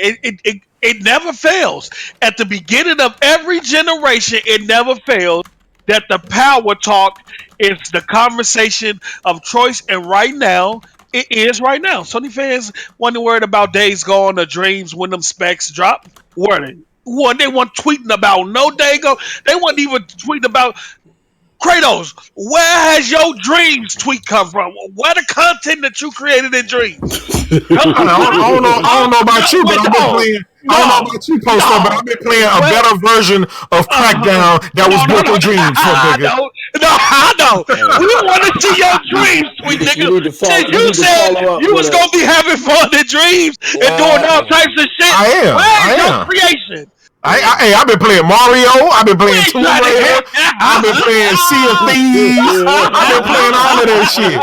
It never fails. At the beginning of every generation, it never fails that the power talk is the conversation of choice, and right now, it is right now. Sony fans wasn't worried about Days Gone or Dreams when them specs drop. Were they? They weren't tweeting about no day go. They weren't even tweeting about Kratos. Where has your Dreams tweet come from? Where the content that you created in Dreams? I don't know about you, but I've been playing. I don't know about you, Poster, but I've been playing a better version of Crackdown that was built on Dreams. I know. We want to see your dreams, sweet nigga. You said you was gonna be having fun in dreams and doing all types of shit. I am. Your creation. I've been playing Mario. I've been playing Tomb Raider. I've been playing Sea of Thieves. I've been playing all of that shit.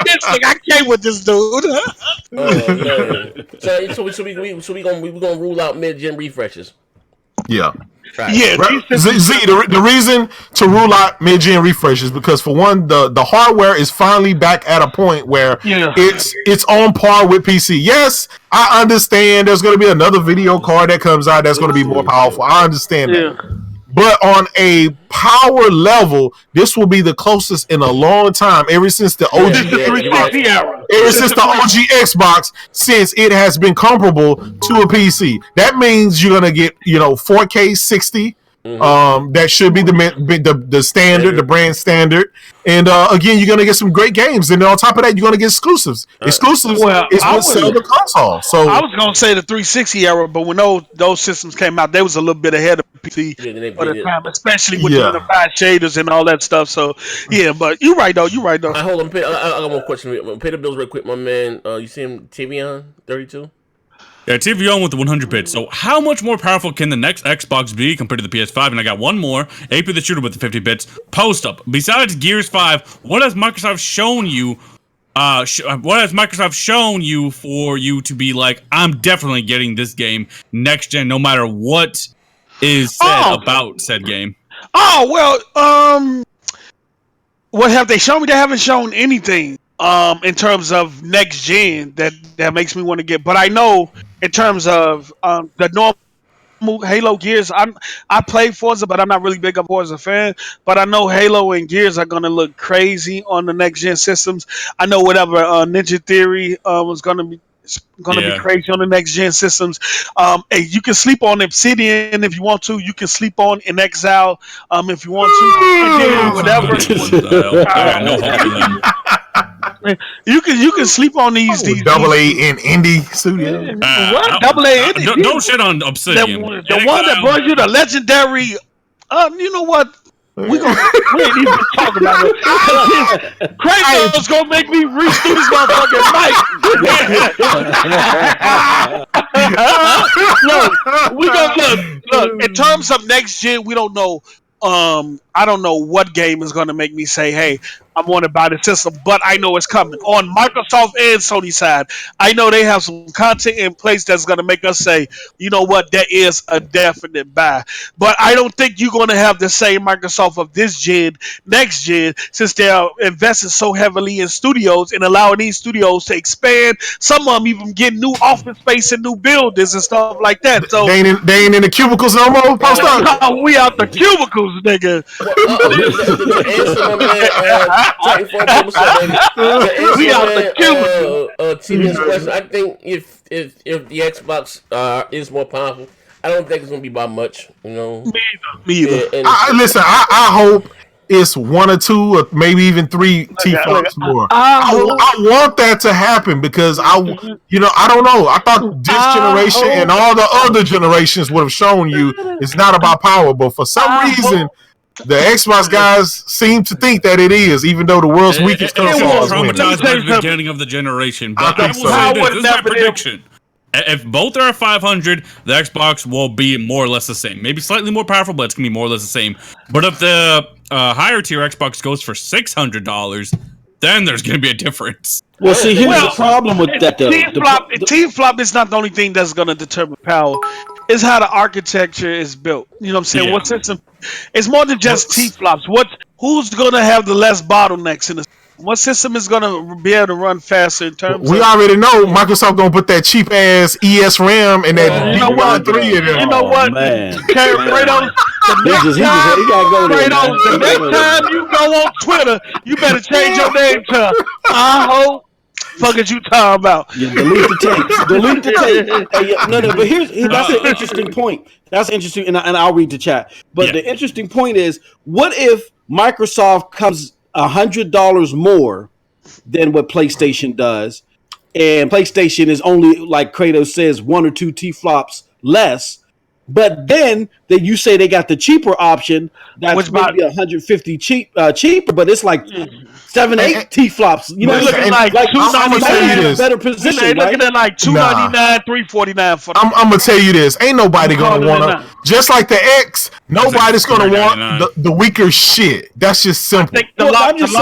This thing, I came with this dude. Oh man! So we gonna rule out mid-gen refreshes. Yeah. Right. Yeah. The reason to rule out mid-gen refreshes because for one, the hardware is finally back at a point where it's on par with PC. Yes, I understand there's going to be another video card that comes out that's going to be more powerful. I understand that. But on a power level, this will be the closest in a long time, ever since the OG Xbox, ever since the OG Xbox, since it has been comparable to a PC. That means you're gonna get 4K 60. That should be the standard, the brand standard. And again, you're gonna get some great games, and then on top of that, you're gonna get exclusives. Exclusives is what sell the console. So I was gonna say the 360 era, but when those systems came out, they was a little bit ahead of PC for the time, especially with the unified shaders and all that stuff. So but you're right though. Right, hold on, I got one question. Pay the bills real quick, my man. You see him TV on 32? Yeah, TV on with the 100 bits. So how much more powerful can the next Xbox be compared to the PS5? And I got one more. AP the Shooter with the 50 bits. Post up. Besides Gears 5, what has Microsoft shown you? What has Microsoft shown you for you to be like, I'm definitely getting this game next gen, no matter what is said about said game? Oh well, what have they shown me? They haven't shown anything. In terms of next gen that makes me want to get, but I know in terms of the normal Halo Gears, I play Forza, but I'm not really big of a Forza fan. But I know Halo and Gears are gonna look crazy on the next gen systems. I know whatever Ninja Theory was gonna be crazy on the next gen systems. Hey, you can sleep on Obsidian if you want to. You can sleep on in Exile if you want to. And then whatever. You can sleep on these double A in indie studio. What double A indie? Don't shit on Obsidian. The one that brought you the legendary. You know what? We ain't even talking about it. Kratos gonna make me reach through this motherfucking mic. Look. In terms of next gen, we don't know. I don't know what game is gonna make me say, "Hey, I want to buy the system, but I know it's coming. On Microsoft and Sony side, I know they have some content in place that's going to make us say, you know what, that is a definite buy. But I don't think you're going to have the same Microsoft of this gen, next gen, since they're investing so heavily in studios and allowing these studios to expand. Some of them even getting new office space and new buildings and stuff like that. So They ain't in the cubicles no more. Post up. we out the cubicles, nigga. To answer my man, Titan 4 We out the cubicles. TV's question, I think if the Xbox is more powerful, I don't think it's gonna be by much. You know, Me either. And Listen, I hope it's 1 or 2 or maybe even 3 T-flops more. I want that to happen because I don't know. I thought this generation and all the other generations would have shown you it's not about power, but for some reason the Xbox guys seem to think that it is, even though the world's weakest console is winning. Traumatized by the beginning of the generation, but I will say this is my prediction. If both are at 500, the Xbox will be more or less the same. Maybe slightly more powerful, but it's going to be more or less the same. But if the higher tier Xbox goes for $600, then there's going to be a difference. Well, see, here's the problem with that, though. T-flop is not the only thing that's going to determine power. It's how the architecture is built. You know what I'm saying? Yeah. What system? It's more than just T-flops. Who's going to have the less bottlenecks in the system? What system is going to be able to run faster in terms We of... already know Microsoft going to put that cheap ass ES RAM and that You know what? D3 in there. You know what? Man. Fredo, the next time you go on Twitter, you better change your name to I hope. Fuck is you talking about? Yeah, delete the tape. Delete the tape. No, but that's an interesting point. That's interesting, and I'll read the chat. But the interesting point is, what if Microsoft comes $100 more than what PlayStation does, and PlayStation is only, like Kratos says, 1 or 2 T-flops less, but then you say they got the cheaper option that's maybe 150 cheaper, but it's like 7, 8 T-flops. You know, Listen, looking like $299 better position. They're looking at like $299, $349 for. I'm gonna tell you this: ain't nobody gonna want to. Just like the X, nobody's gonna want the weaker shit. That's just simple. Nobody's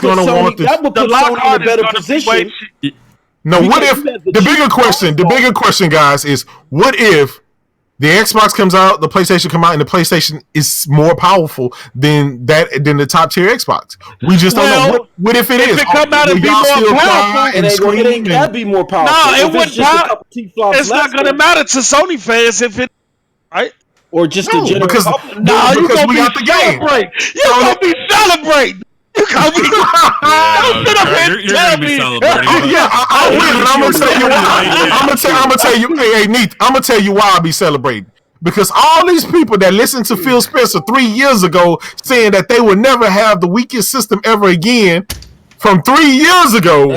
gonna want this. That would put Sony in a better position. No, what if the bigger question, guys, is what if the Xbox comes out, the PlayStation come out, and the PlayStation is more powerful than the top tier Xbox? We just don't know. What if it is? If it come out and be more powerful, it ain't gotta be more powerful. No, it wouldn't. It's not gonna matter to Sony fans if it, right? Or just the general. Because we got the game. You're gonna be celebrating. You gonna be. Don't sit up here and tell me. Yeah, I will. I'm gonna tell you why. I'm gonna tell you. Hey, Neith, I'm gonna tell you why I'll be celebrating. Because all these people that listened to Phil Spencer 3 years ago saying that they would never have the weakest system ever again, from 3 years ago,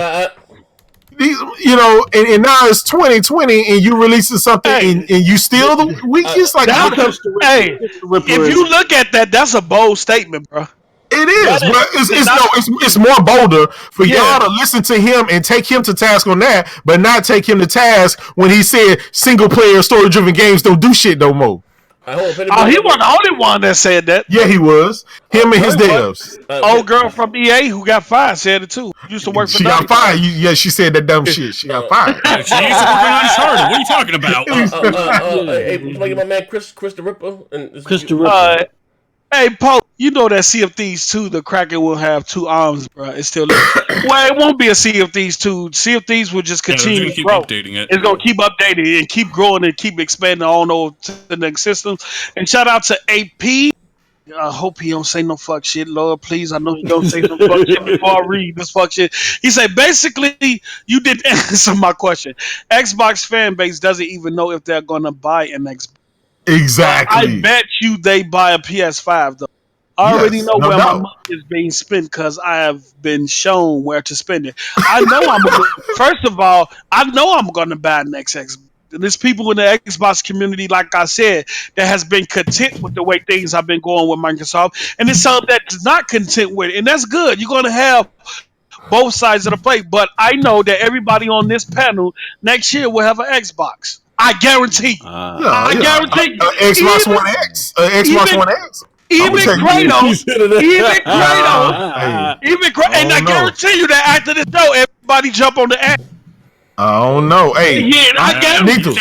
and now it's 2020 and you releasing something and you still the weakest. If you look at that, that's a bold statement, bro. It is, but it's more bolder for y'all to listen to him and take him to task on that, but not take him to task when he said single player story driven games don't do shit no more. He wasn't the only one that said that. Yeah, he was. Him and his devs. Old girl from EA who got fired said it too. Used to work for. She got fired. Yeah, she said that dumb shit. She got fired. She used to work on Uncharted. What are you talking about? Hey, my man Chris the Ripper. Chris the Ripper. Hey, Paul, you know that Sea of Thieves 2, the Kraken will have 2 arms, bro. It's still well, it won't be a Sea of Thieves 2. Sea of Thieves will just continue to grow. Updating it. It's going to keep updating and keep growing and keep expanding on over to the next systems. And shout out to AP. I hope he don't say no fuck shit, Lord. Please, I know he don't say some fuck shit before I read this fuck shit. He said, basically, you didn't answer my question. Xbox fan base doesn't even know if they're going to buy an Xbox. Exactly. I bet you they buy a PS5 though. I already know where my money is being spent because I have been shown where to spend it. I know first of all, I know I'm going to buy an Xbox. There's people in the Xbox community, like I said, that has been content with the way things have been going with Microsoft, and it's some that's not content with it, and that's good. You're going to have both sides of the plate, but I know that everybody on this panel next year will have an Xbox. I guarantee. I guarantee. Xbox One X. Xbox One X. Even Kratos, and I guarantee you that after the show, everybody jump on the app. I don't know. Hey, Nethos.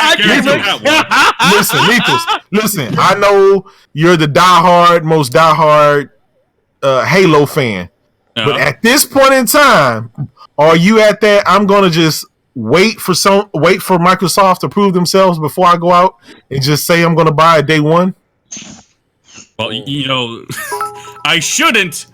Listen. I know you're the most diehard Halo fan, but at this point in time, are you at that? I'm gonna just wait for Microsoft to prove themselves before I go out and just say I'm gonna buy it day one. Well, you know, I shouldn't,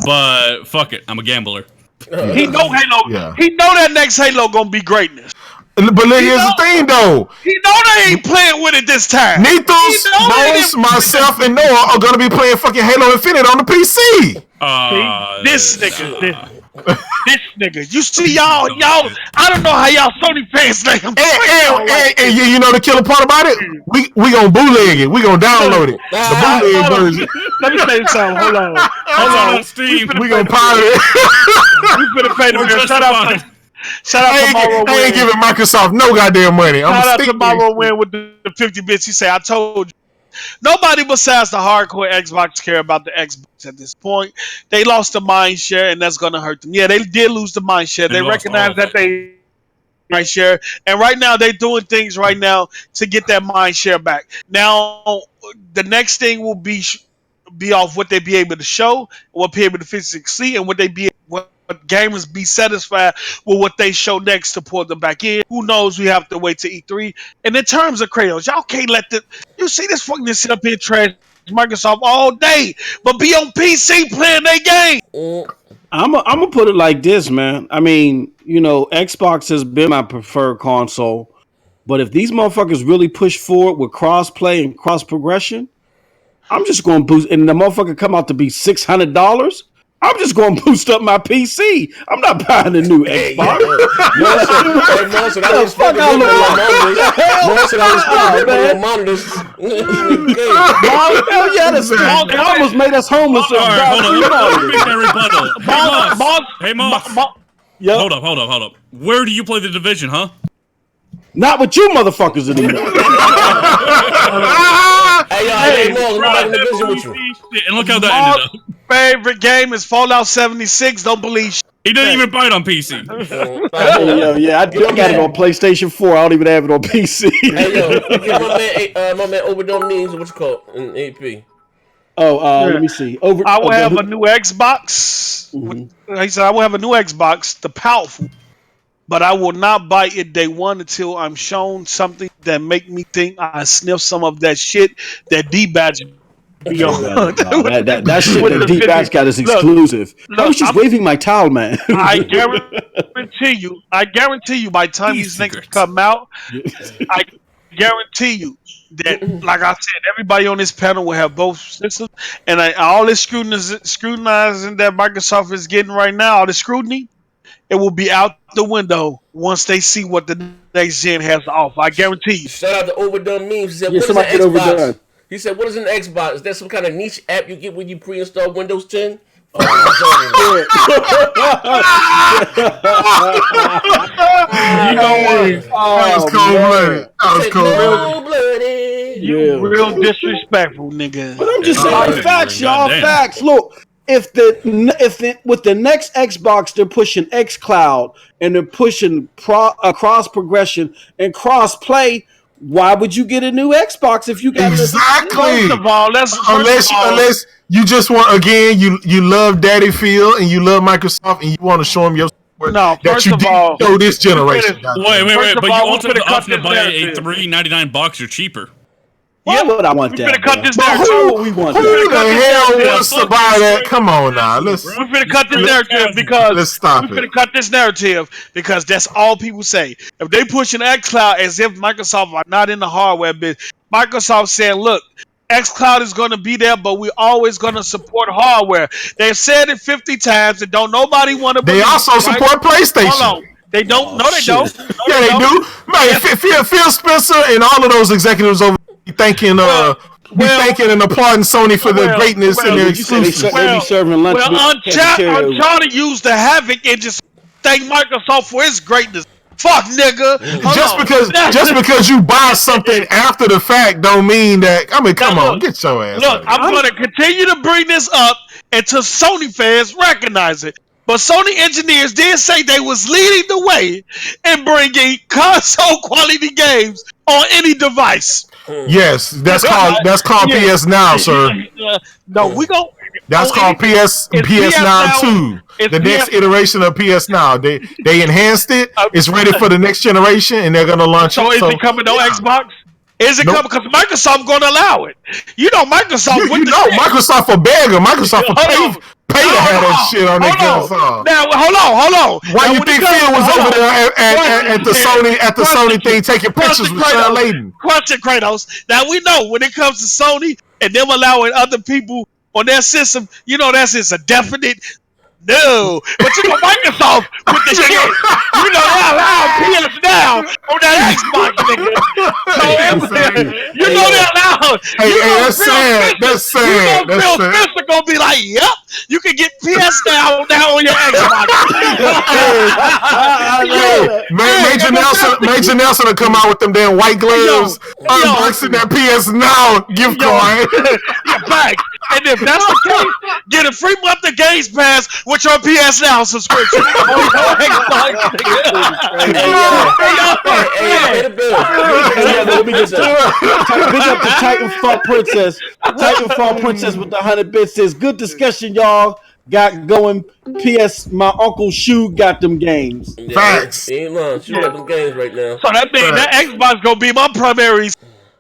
but fuck it, I'm a gambler. He know Halo. Yeah. He know that next Halo gonna be greatness. But here's the thing, though. He know they ain't playing with it this time. Nethos, Bones, myself, and Noah are gonna be playing fucking Halo Infinite on the PC. This nigga. You see y'all. I don't know how y'all Sony fans think. And you know the killer part about it? We gonna bootleg it. We gonna download it. The bootleg version. Let me say something. Hold on, Steve. We gonna pirate it. We finna pay the bill. Shout out to Morrow I ain't giving Microsoft no goddamn money. Shout out to Morrow Win with the 50 bits. He said, I told you. Nobody besides the hardcore Xbox care about the Xbox at this point. They lost the mind share, and that's going to hurt them. Yeah, they did lose the mind share. They recognize that they mind share, and right now they're doing things right now to get that mind share back. Now, the next thing will be off what they be able to show, what be able to physically see, and what gamers be satisfied with what they show next to pull them back in. Who knows? We have to wait to E3. And in terms of Kratos, y'all can't let you see this fucking sit up here trash Microsoft all day, but be on PC playing their game. I'm gonna put it like this, man. I mean, you know, Xbox has been my preferred console, but if these motherfuckers really push forward with cross-play and cross-progression, I'm just going to boost, and the motherfucker come out to be $600. I'm just going to boost up my PC. I'm not buying a new Xbox. It almost made us homeless. Hey, Moss. Hold up. Where do you play The Division, huh? Not with you motherfuckers anymore. Hey, Moss, I'm in the Division with you. And look how that ended up. Favorite game is Fallout 76. Don't believe he didn't even buy it on PC. I got it on PlayStation 4. I don't even have it on PC. Hey, yo, my man Overdome means what's it called in AP. Let me see. I will have a new Xbox. He said I will have a new Xbox, the powerful, but I will not buy it day one until I'm shown something that make me think I sniff some of that shit that D-Badge be on. That shit that D-Badge got is exclusive. I was just waving my towel, man. I guarantee you, by the time these niggas come out, I guarantee you that, like I said, everybody on this panel will have both systems, and all this scrutinizing that Microsoft is getting right now, all the scrutiny, it will be out the window once they see what the next gen has to offer. I guarantee you. Shout out to Overdone Memes. He said, "What is an Xbox?" He said, "What is an Xbox? Is that some kind of niche app you get when you pre-install Windows 10?" You know what? That was cold-blooded. You real disrespectful, nigga. But I'm just saying facts, y'all. Facts. Look, if with the next Xbox they're pushing xCloud and they're pushing cross progression and cross play, why would you get a new Xbox if you got exactly? First of all, unless you just want, again, you love Daddy Phil and you love Microsoft and you want to show them your support. No, that you didn't show this generation. Wait, but you also have the option to buy a $3.99 box or cheaper. Why would I want that? Cut this who we want? Who the hell wants to buy that? Come on now, we're finna cut this narrative because let's stop it. We're finna cut this narrative because that's all people say. If they pushing xCloud as if Microsoft are not in the hardware business, Microsoft saying, "Look, xCloud is going to be there, but we're always going to support hardware." They've said it 50 times, and don't nobody want to. They also support PlayStation. Hold on. They don't. No, they don't. Yeah, they do. Man, Phil Spencer and all of those executives over thanking and applauding Sony for their greatness and their exclusives. They be serving lunch. Uncharted used the Havoc and just thank Microsoft for its greatness. Fuck, nigga. Just because you buy something after the fact don't mean that. I mean, come on, get your ass. Look, I'm going to continue to bring this up until Sony fans recognize it. But Sony engineers did say they was leading the way in bringing console quality games on any device. Yes, that's called PS Now, sir. No, we go. That's called PS Now 2. The next iteration of PS Now. They enhanced it. It's ready for the next generation, and they're gonna launch it. So is it coming on Xbox? Is it coming? Because Microsoft going to allow it. You know, Microsoft. Microsoft will beg them. Microsoft will pay to have that shit on their console. Now, hold on. Why you think Phil was over there at the Sony thing taking pictures with Sean Layden? Question, Kratos. Now we know when it comes to Sony and them allowing other people on their system, you know that's a definite no. But you know Microsoft with the shit, you know they allow PS Now on that Xbox, nigga. So you know they allow. Hey, that's sad. That's sad. Phil Spencer gonna be like, yep, you can get PS Now on your Xbox. Major Nelson will come out with them damn white gloves, unboxing that PS Now gift card. Back. And if that's the case, get a free month of Games Pass with your PS Now subscription. Let me get big up to Titanfall Princess. Titanfall Princess with the 100 bits says, good discussion, y'all. Got going. PS, my Uncle Shu got them games. Facts. He ain't lying. Shu got them games right now. So that means that Xbox gonna be my primary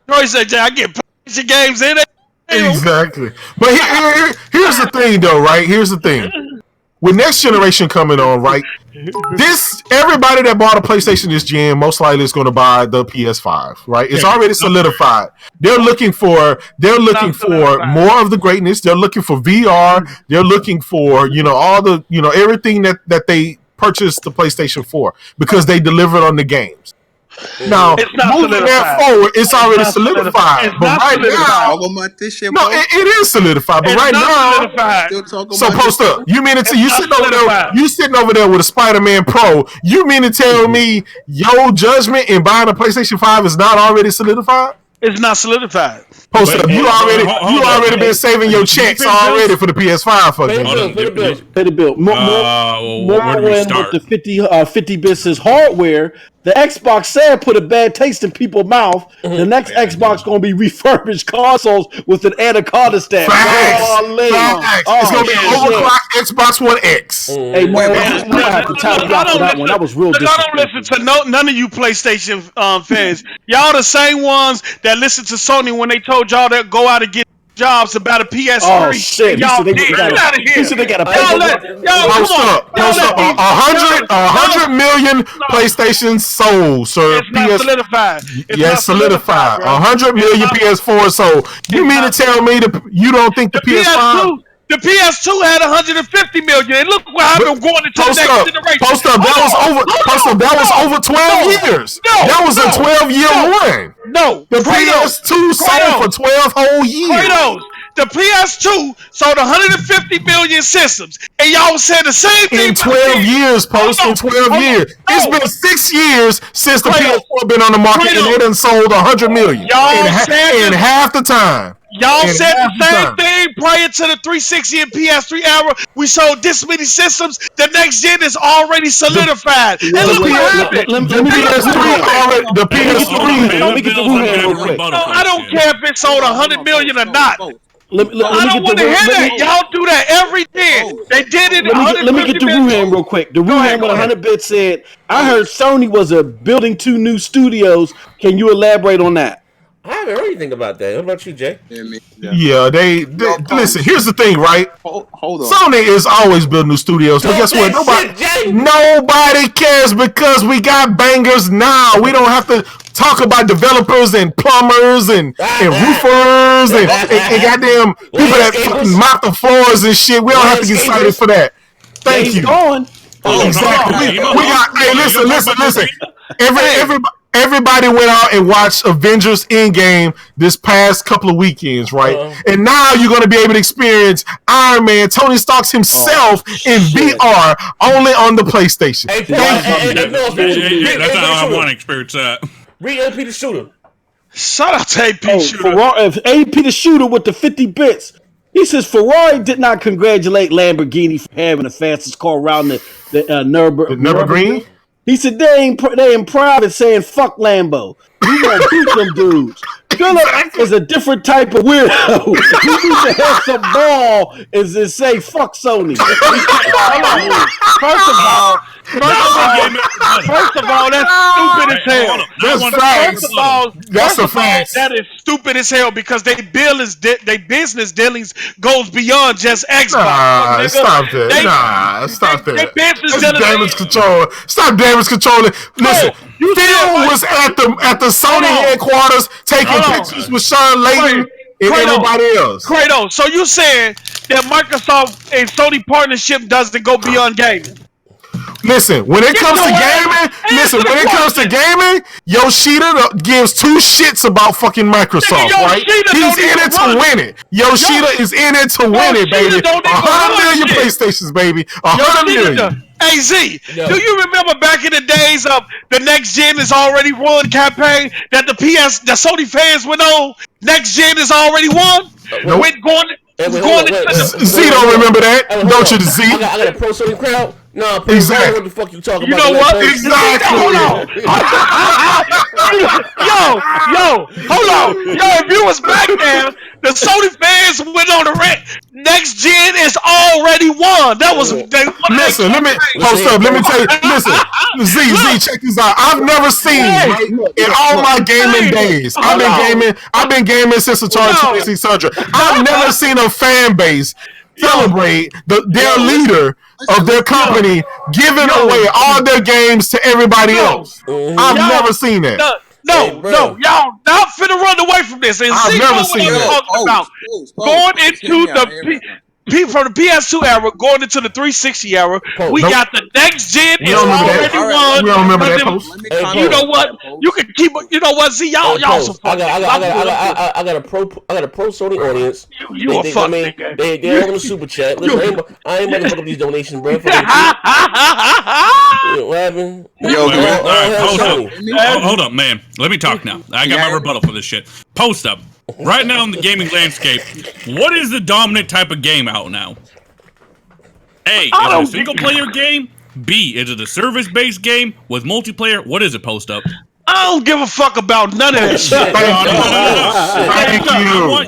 choice. I get PlayStation games in it. Exactly. But here's the thing, though, right? Here's the thing. With next generation coming on, right? Everybody that bought a PlayStation this gen most likely is going to buy the PS5, right? It's already solidified. They're looking for more of the greatness. They're looking for VR. They're looking for all the everything that they purchased the PlayStation for because they delivered on the games. Now, moving that forward, it's already solidified. But right now, it is solidified. But right now, so post up. You mean to you sitting over there with a Spider-Man Pro? You mean to tell me your judgment in buying a PlayStation 5 is not already solidified? It's not solidified. Post up. You already been saving your checks already for the PS5. Pay the bill. More with the 50 bits is hardware. The Xbox said put a bad taste in people's mouth. The next Xbox gonna be refurbished consoles with an anaconda stack. It's gonna be an overclocked Xbox One X. Hey, man, I have to tell you for that one. That was real. I don't listen to none of you PlayStation fans. Y'all the same ones that listen to Sony when they told y'all to go out and get jobs about a PS3. Oh shit! Y'all did. Get out of here. They got a post up. 100 million PlayStation sold, sir. It's not solidified. Yes, solidified. 100 million PS4 sold. You mean to tell me you don't think the PS5? The PS2 had 150 million, and look what happened going into the next generation. That was over 12 years. No, that was a 12-year run. No, the PS2 sold for 12 whole years. The PS2 sold 150 million systems, and y'all said the same thing. In 12 years, in 12 years. It's been 6 years since the PS4 been on the market, and they done sold 100 million in half the time. Y'all said the same thing prior to the 360 and PS3 era. We sold this many systems. The next gen is already solidified. And look what happened. The PS3. Let me get the real quick. I don't care if it sold 100 million or not. I don't want to hear that. Y'all do that every day. They did it. Let me get the Wuhan real quick. The Wuhan with 100 bits said, I heard Sony was building 2 new studios. Can you elaborate on that? I haven't heard anything about that. What about you, Jay? Yeah, they listen. Here's the thing, right? Hold on. Sony is always building new studios, but guess what? Nobody cares because we got bangers now. We don't have to talk about developers and plumbers and roofers and goddamn people that mop the floors and shit. We don't have to get excited for that. Thank you. Going. Exactly. We got. Hey, listen. Everybody went out and watched Avengers Endgame this past couple of weekends, right? And now you're going to be able to experience Iron Man, Tony Stark himself in VR only on the PlayStation. That's how I want to experience that. Read AP the Shooter. Shout out to AP Shooter. AP the Shooter with the 50 bits. He says Ferrari did not congratulate Lamborghini for having the fastest car around the Nürburgring. He said they in private saying fuck Lambo. You gonna beat them dudes. Philip is a different type of weirdo. He needs to have some ball and just say fuck Sony. First of all, that's stupid as hell. That's a fact. That is stupid as hell because they business dealings goes beyond just Xbox. Stop that. Stop that. They business That's damage control. Stop damage controlling. Listen, Phil was at the Sony headquarters taking pictures with Sean Layton and everybody else. Kratos, so you saying that Microsoft and Sony partnership doesn't go beyond gaming? Listen, when it comes to gaming, Yoshida gives two shits about fucking Microsoft, right? He's in it to win it. Yoshida is in it to win it, baby. 100 million PlayStations, baby. 100 million. Hey Z, do you remember back in the days of the Next Gen is already won campaign that the Sony fans went on? Next Gen is already won. Nope. Z don't remember that, don't you? Z. I got a pro Sony crowd. No, exactly. What the fuck you talking about? You know what? Exactly. Hold on. Hold on. If you was back there, the Sony fans went on the rant. Next Gen is already won. That was. Listen, let me post up. Let me tell you. Listen, Z, check this out. I've never seen in all my gaming days. I've been gaming since Atari 2600. I've never seen a fan base celebrate their leader of their company giving away all their games to everybody else. I've never seen that. No, y'all not finna run away from this. And I've never seen that. Going into from the PS2 era, going into the 360 era, we got the Next Gen is already won. We don't remember that post. You know what? You can keep. You know what? See y'all some I got a pro Sony audience. You a fuck nigga. They're on the super chat. Listen, I ain't about to fuck up these donations, bro. What happened? Hold up, man. Let me talk now. I got my rebuttal for this shit. Post up. Right now in the gaming landscape, what is the dominant type of game out now? A, is it a single-player game? B, is it a service-based game with multiplayer? What is it, Post Up? I don't give a fuck about none of that shit.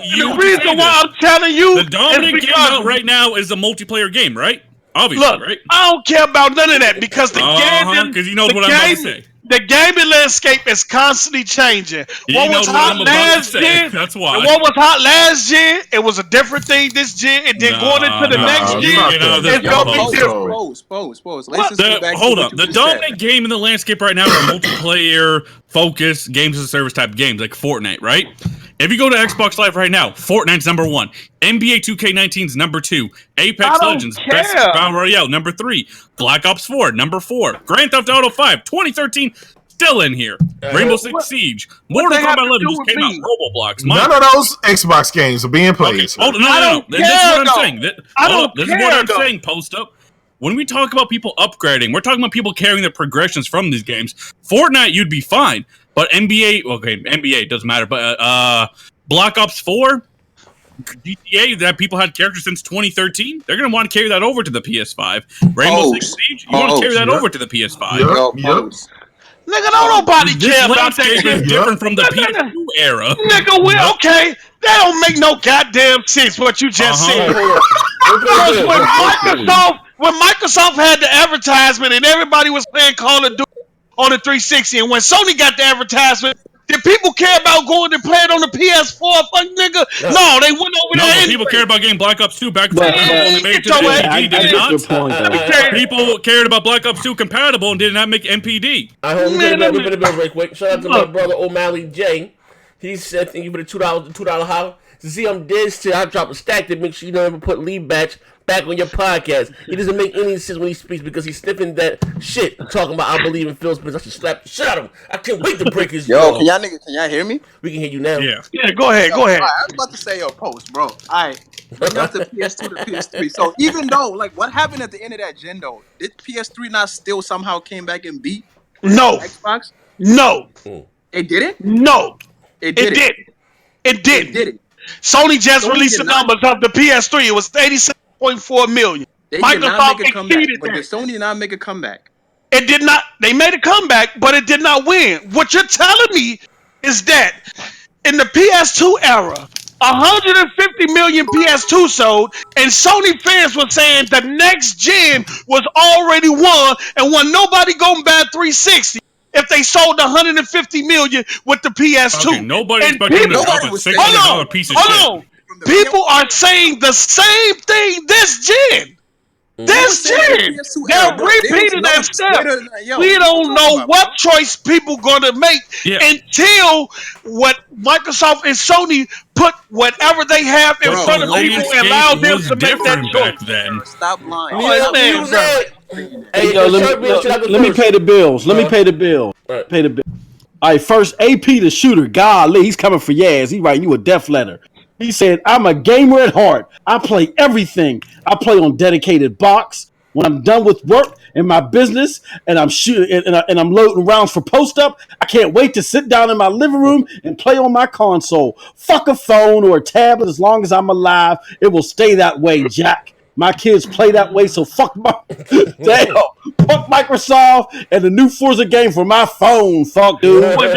The reason why I'm telling you, the dominant game out right now is a multiplayer game, right? Obviously, right? I don't care about none of that because the game, because you know what I'm about to say. The gaming landscape is constantly changing. What was hot last gen? That's why. And what was hot last gen? It was a different thing this gen, and then going into the next gen, it's gonna be different. Hold up. The dominant game in the landscape right now are multiplayer focused games as a service type games like Fortnite, right? If you go to Xbox Live right now, Fortnite's number 1. NBA 2K19's number 2. Apex Legends, Best Battle Royale, number 3. Black Ops 4, number 4. Grand Theft Auto 5, 2013, still in here. Rainbow Six Siege. Mortal Kombat 11 just came out. Roblox. None of those Xbox games are being played. Okay. No. This is what I'm saying. This is what I'm saying, Post Up. When we talk about people upgrading, we're talking about people carrying the progressions from these games. Fortnite, you'd be fine. But NBA doesn't matter. But Black Ops 4, GTA, that people had characters since 2013, they're going to want to carry that over to the PS5. Rainbow Six Siege, you want to carry that over to the PS5. Yep. Nigga, don't nobody care about that shit. Is different from the PS2 era. Nigga, okay. That don't make no goddamn sense what you just said. When Microsoft had the advertisement and everybody was playing Call of Duty on the 360, and when Sony got the advertisement, did people care about going to play it on the PS4? Fuck nigga, no, they went over there. People cared about getting Black Ops 2 back when they made it to the MPD. Did not. People cared about Black Ops 2 compatible and did not make MPD. I heard a bill right quick. Shout out to my brother O'Malley J. He said, "Thank you for the $2 holler." to see I'm dead still. I drop a stack to make sure you don't ever put Lee back on your podcast. He doesn't make any sense when he speaks because he's sniffing that shit, talking about I believe in Phil Spence. I should slap the shit out of him. I can't wait to break his jaw. Yo, can y'all hear me? We can hear you now. Yeah. Yeah, go ahead. All right, I was about to say your post, bro. All right, bring up the PS2 to PS3. So even though, like, what happened at the end of that gen though? Did PS3 not still somehow came back and beat No, Xbox? no, It didn't. no. It It didn't. did. It did. It didn't. Sony just Sony released the did not- numbers of the PS3. It was 87.4 million. They did not Microsoft make a comeback. exceeded But that. did Sony not make a comeback? It did not. They made a comeback, but it did not win. What you're telling me is that in the PS2 era, 150 million PS2 sold, and Sony fans were saying the next gen was already won, and when nobody going buy 360 if they sold 150 million with the PS2. Okay, nobody's And expecting them to people- drop a was $600 piece of shit. Hold on. People are saying the same thing this gen. This gen. They're repeating that step. We don't know what choice people gonna make until what Microsoft and Sony put whatever they have in Bro, front of people and allow them was to make that different choice. back then. Stop lying. Oh, man, Hey, Yo, let let me pay the bills. Let me pay the bill. Right. Pay the bill. All right, first AP the shooter. Golly, he's coming for Yaz. He writing you a death letter. He said, "I'm a gamer at heart. I play everything. I play on dedicated box. When I'm done with work and my business, and I'm shooting and I'm loading rounds for post up, I can't wait to sit down in my living room and play on my console. Fuck a phone or a tablet. As long as I'm alive, it will stay that way, Jack. My kids play that way, so fuck Microsoft and the new Forza game for my phone. Fuck, dude." Well,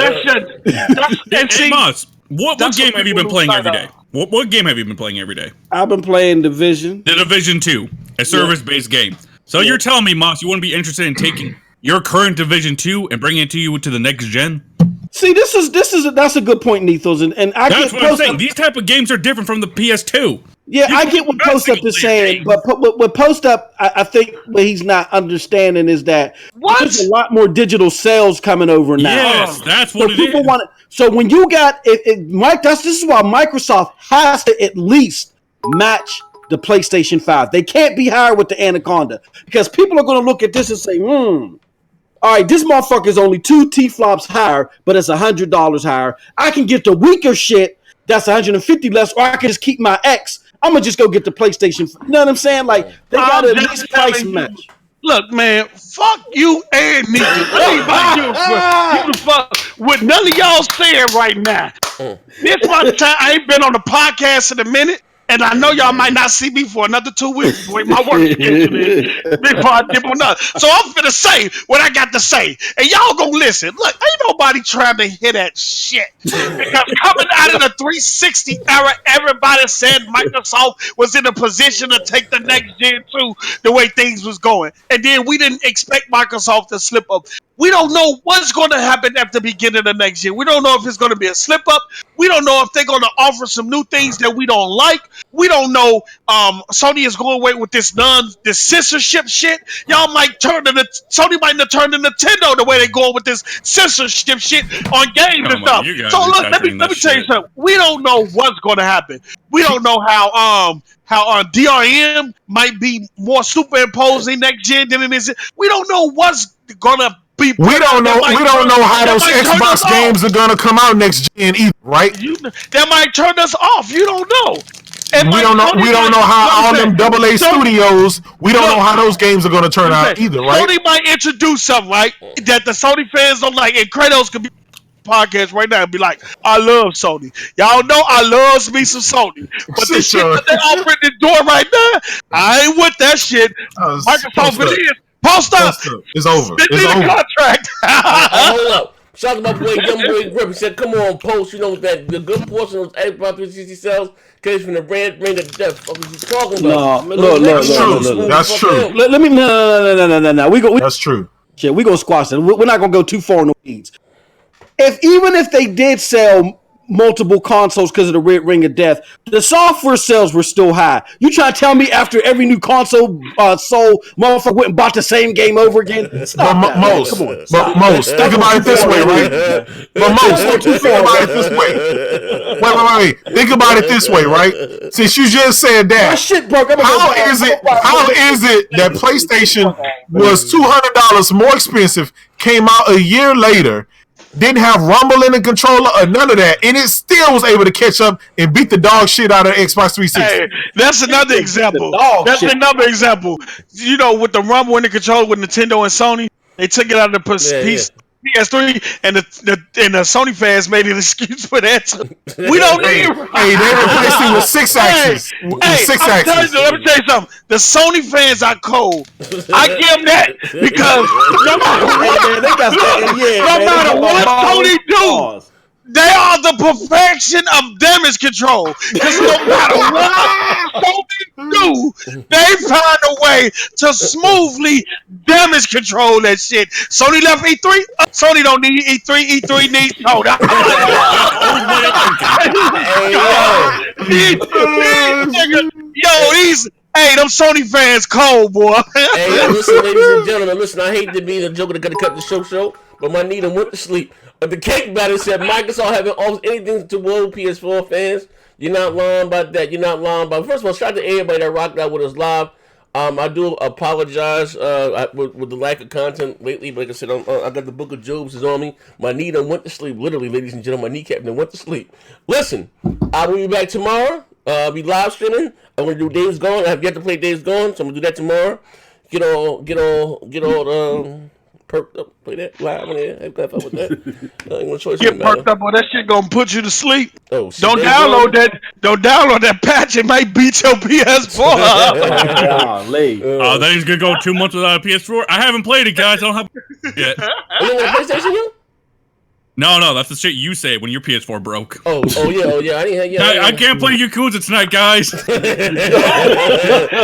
that's Hey, Moss, what that's game what have you people been playing lose every sight day? What game have you been playing every day? I've been playing Division. The Division 2, a service-based game. So you're telling me, Moss, you wouldn't be interested in taking your current Division 2 and bringing it to you to the next gen? See, that's a good point, Nethos, and I That's get what I'm saying. Post-Up. These type of games are different from the PS2. Yeah, I get what Post Up is saying, but with Post Up, I think what he's not understanding is that there's a lot more digital sales coming over now. Yes, that's what it people is. want it. So when you got Mike, this is why Microsoft has to at least match the PlayStation 5. They can't be higher with the Anaconda because people are going to look at this and say, all right, this motherfucker is only 2 T-flops higher, but it's $100 higher. I can get the weaker shit that's 150 less, or I can just keep my X. I'm gonna just go get the PlayStation. You know what I'm saying? Like they got at least price match. Look, man, fuck you and me. You fuck what none of y'all saying right now. This one time I ain't been on the podcast in a minute. And I know y'all might not see me for another 2 weeks before my work schedule is. Before I dip on up. So I'm finna say what I got to say. And y'all gonna listen. Look, ain't nobody trying to hear that shit. Because coming out of the 360 era, everybody said Microsoft was in a position to take the next gen too, the way things was going. And then we didn't expect Microsoft to slip up. We don't know what's going to happen at the beginning of the next year. We don't know if it's going to be a slip up. We don't know if they're going to offer some new things that we don't like. We don't know. Sony is going away with this censorship shit. Y'all might Sony might not turn to Nintendo the way they going with this censorship shit on games and stuff. So look, let me tell you something. We don't know what's going to happen. We don't know how DRM might be more superimposing next gen than it is. We don't know what's gonna be. We don't know how those Xbox games are gonna come out next gen either, right? That might turn us off. You don't know. We don't know how all them AA studios. We don't know how those games are gonna turn out either, right? Sony might introduce something, right? That the Sony fans don't like, and Kratos could be podcast right now and be like, "I love Sony. Y'all know I loves me some Sony, but the shit that they offering the door right now, I ain't with that shit." Microsoft it is. Post up. It's over. They need a contract. Hold up. Shout out to my boy, young boy Grip. He said, "Come on, Post. You know that the good portion of those Xbox 360 sales came from the ring of death." What was he talking about? No, look. That's true. Let me no. That's true. Shit, we gonna squash it. We're not gonna go too far in the weeds. Even if they did sell multiple consoles because of the Red Ring of Death. The software sales were still high. You try to tell me after every new console sold, motherfucker went and bought the same game over again? Stop that, man. Come on. But most, think about it this way, right? But most, think about it this way. Wait. Think about it this way, right? Since you just said My that, shit broke. how is it that PlayStation was $200 more expensive, came out a year later, didn't have rumble in the controller or none of that, and it still was able to catch up and beat the dog shit out of Xbox 360? Hey, that's another example. Another example. You know, with the rumble in the controller with Nintendo and Sony, they took it out of the PS3, and the Sony fans made an excuse for that. We don't need. Hey, they replaced it with 6 axis. Let me tell you something. The Sony fans are cold. I give them that because no matter what Sony do, they are the perfection of damage control. Because no matter what Sony do, they find a way to smoothly damage control that shit. Sony left E3. Sony don't need E3. E3 needs Sony. Them Sony fans cold, boy. Hey, listen, ladies and gentlemen, I hate to be the joker that got to cut the show, but my Nita went to sleep. But the cake batter said Microsoft haven't offered anything to world PS4 fans. You're not lying about that. First of all, shout out to everybody that rocked out with us live. I do apologize with the lack of content lately, but like I said, I got the Book of Jobs is on me. My knee done went to sleep. Literally, ladies and gentlemen, my kneecap done went to sleep. Listen, I will be back tomorrow. I'll be live streaming. I'm gonna do Days Gone. I have yet to play Days Gone, so I'm gonna do that tomorrow. Get all perked up, play that live on there. Have fun with that. Get perked up, or that shit gonna put you to sleep. Oh, don't download that. Don't download that patch. It might beat your PS4. That he's gonna go 2 months without a PS4. I haven't played it, guys. I don't have it yet. Are you on PlayStation yet? No, that's the shit you say when your PS4 broke. Oh yeah. I can't play Yakuza tonight, guys.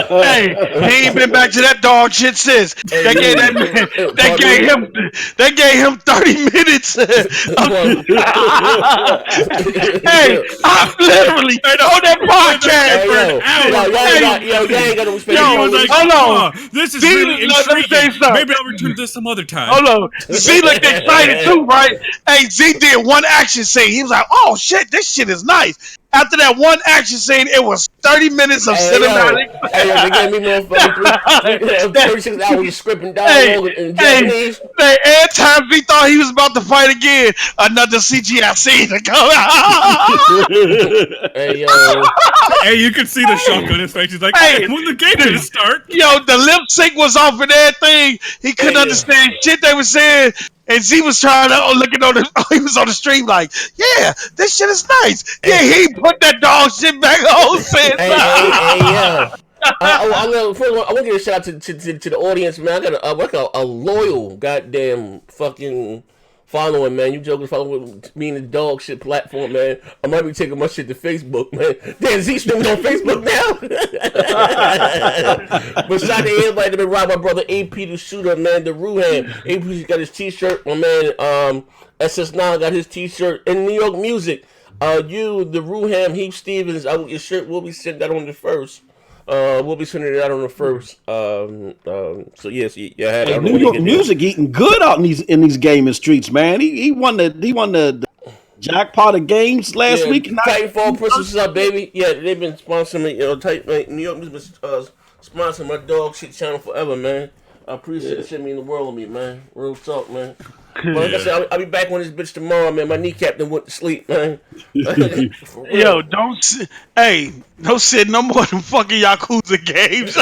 Hey, he ain't been back to that dog shit since. They gave him 30 minutes. Hey, I'm literally on that podcast. Yo, ain't got no respect. Hold on. This is really intriguing. Maybe I'll return to this some other time. Hold on. Z looked excited too, right? Hey, Z did one action scene. He was like, "Oh shit, this shit is nice." After that one action scene, it was 30 minutes of cinematic. They gave me more 36 hours of script and dialogue in Japanese. Every time we thought he was about to fight again, another CGI scene to go. Hey, you could see the shock on his face. He's like, when the game gonna start? Yo, the lip sync was off and everything. He couldn't understand shit they were saying. And Z was trying to he was on the stream like, yeah, this shit is nice. Yeah, he put that dog shit back on. I want to give a shout out to the audience, man. I got a loyal goddamn fucking following, man. You jokers following me and the dog shit platform, man. I might be taking my shit to Facebook, man. Damn, Z streaming on Facebook now. But shout out to everybody that been riding my brother AP the Shooter, man. The Ruhan. AP got his t-shirt. My man SS9 got his t-shirt. And New York Music. You, the Ruham, Heath Stevens, your shirt will be sent out on the 1st. We'll be sending it out on the 1st. So yes, New York Music eating good out in these gaming streets, man. He won the jackpot of games last week. Titanfall Princess up, baby. Yeah, they've been sponsoring me. New York Music been sponsoring my dog shit channel forever, man. I appreciate the shit mean the world of me, man. Real talk, man. But like I said, I'll be back on this bitch tomorrow, man. My kneecap done went to sleep, man. Yo, don't sit no more than fucking Yakuza games.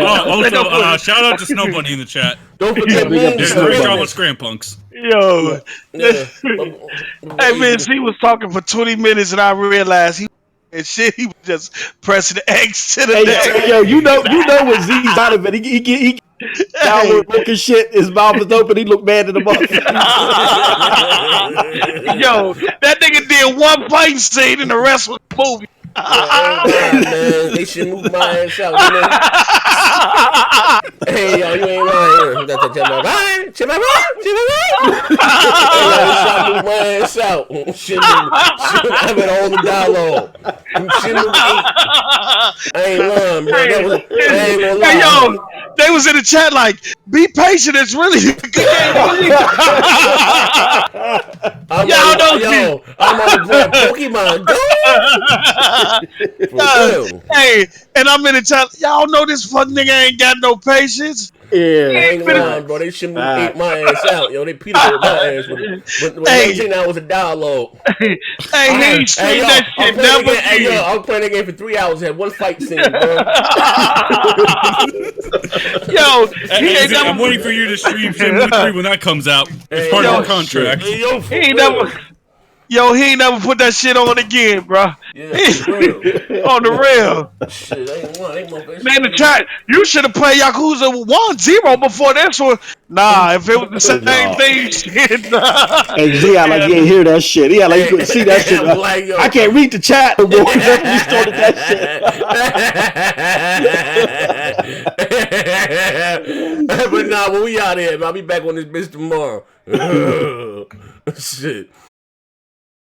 Also, shout out to Snow Bunny in the chat. Don't forget me. Great job with Scram Punks. Yo. Hey, man, he was talking for 20 minutes and I realized he was just pressing X to the neck. Yo, you know what Z's out of it. He downward looking shit. His mouth is open. He looked mad at the motherfucker. Yo, that nigga did one fight scene and the rest was movie. ain't lying, man. They should move my ass out, man. Hey, yo, you ain't lying. That's a right? Hey, yo, they should move my ass out. I've been on the dialogue. Shouldn't move 8. I ain't lying, bro. I ain't gonna lie. Hey, yo, they was in the chat like, be patient. It's really a good game. I'm on the Pokemon Go. Hey, and I'm in the chat. Y'all know this fuck nigga ain't got no patience. Yeah, ain't lying, bro. They should move my ass out. Yo, they Peter with my ass with 19 hours of dialogue. Hey, he ain't streamed that shit never again. Yo, I was playing that game for 3 hours. Had one fight scene, bro. Yo, I'm waiting for you to stream Shenmue 3 when that comes out. It's part of your contract. Hey, yo, he ain't never put that shit on again, bro. Yeah, real. On the real. Shit, ain't man, the chat, you should have played Yakuza 1-0 before this one. Nah, if it was the same thing, shit. Nah. Hey, Z, I like you ain't hear that shit. Yeah, like you couldn't see that shit. Like, I can't read the chat no more. That's when we started that shit. But nah, when we out here, man, I'll be back on this bitch tomorrow. Shit.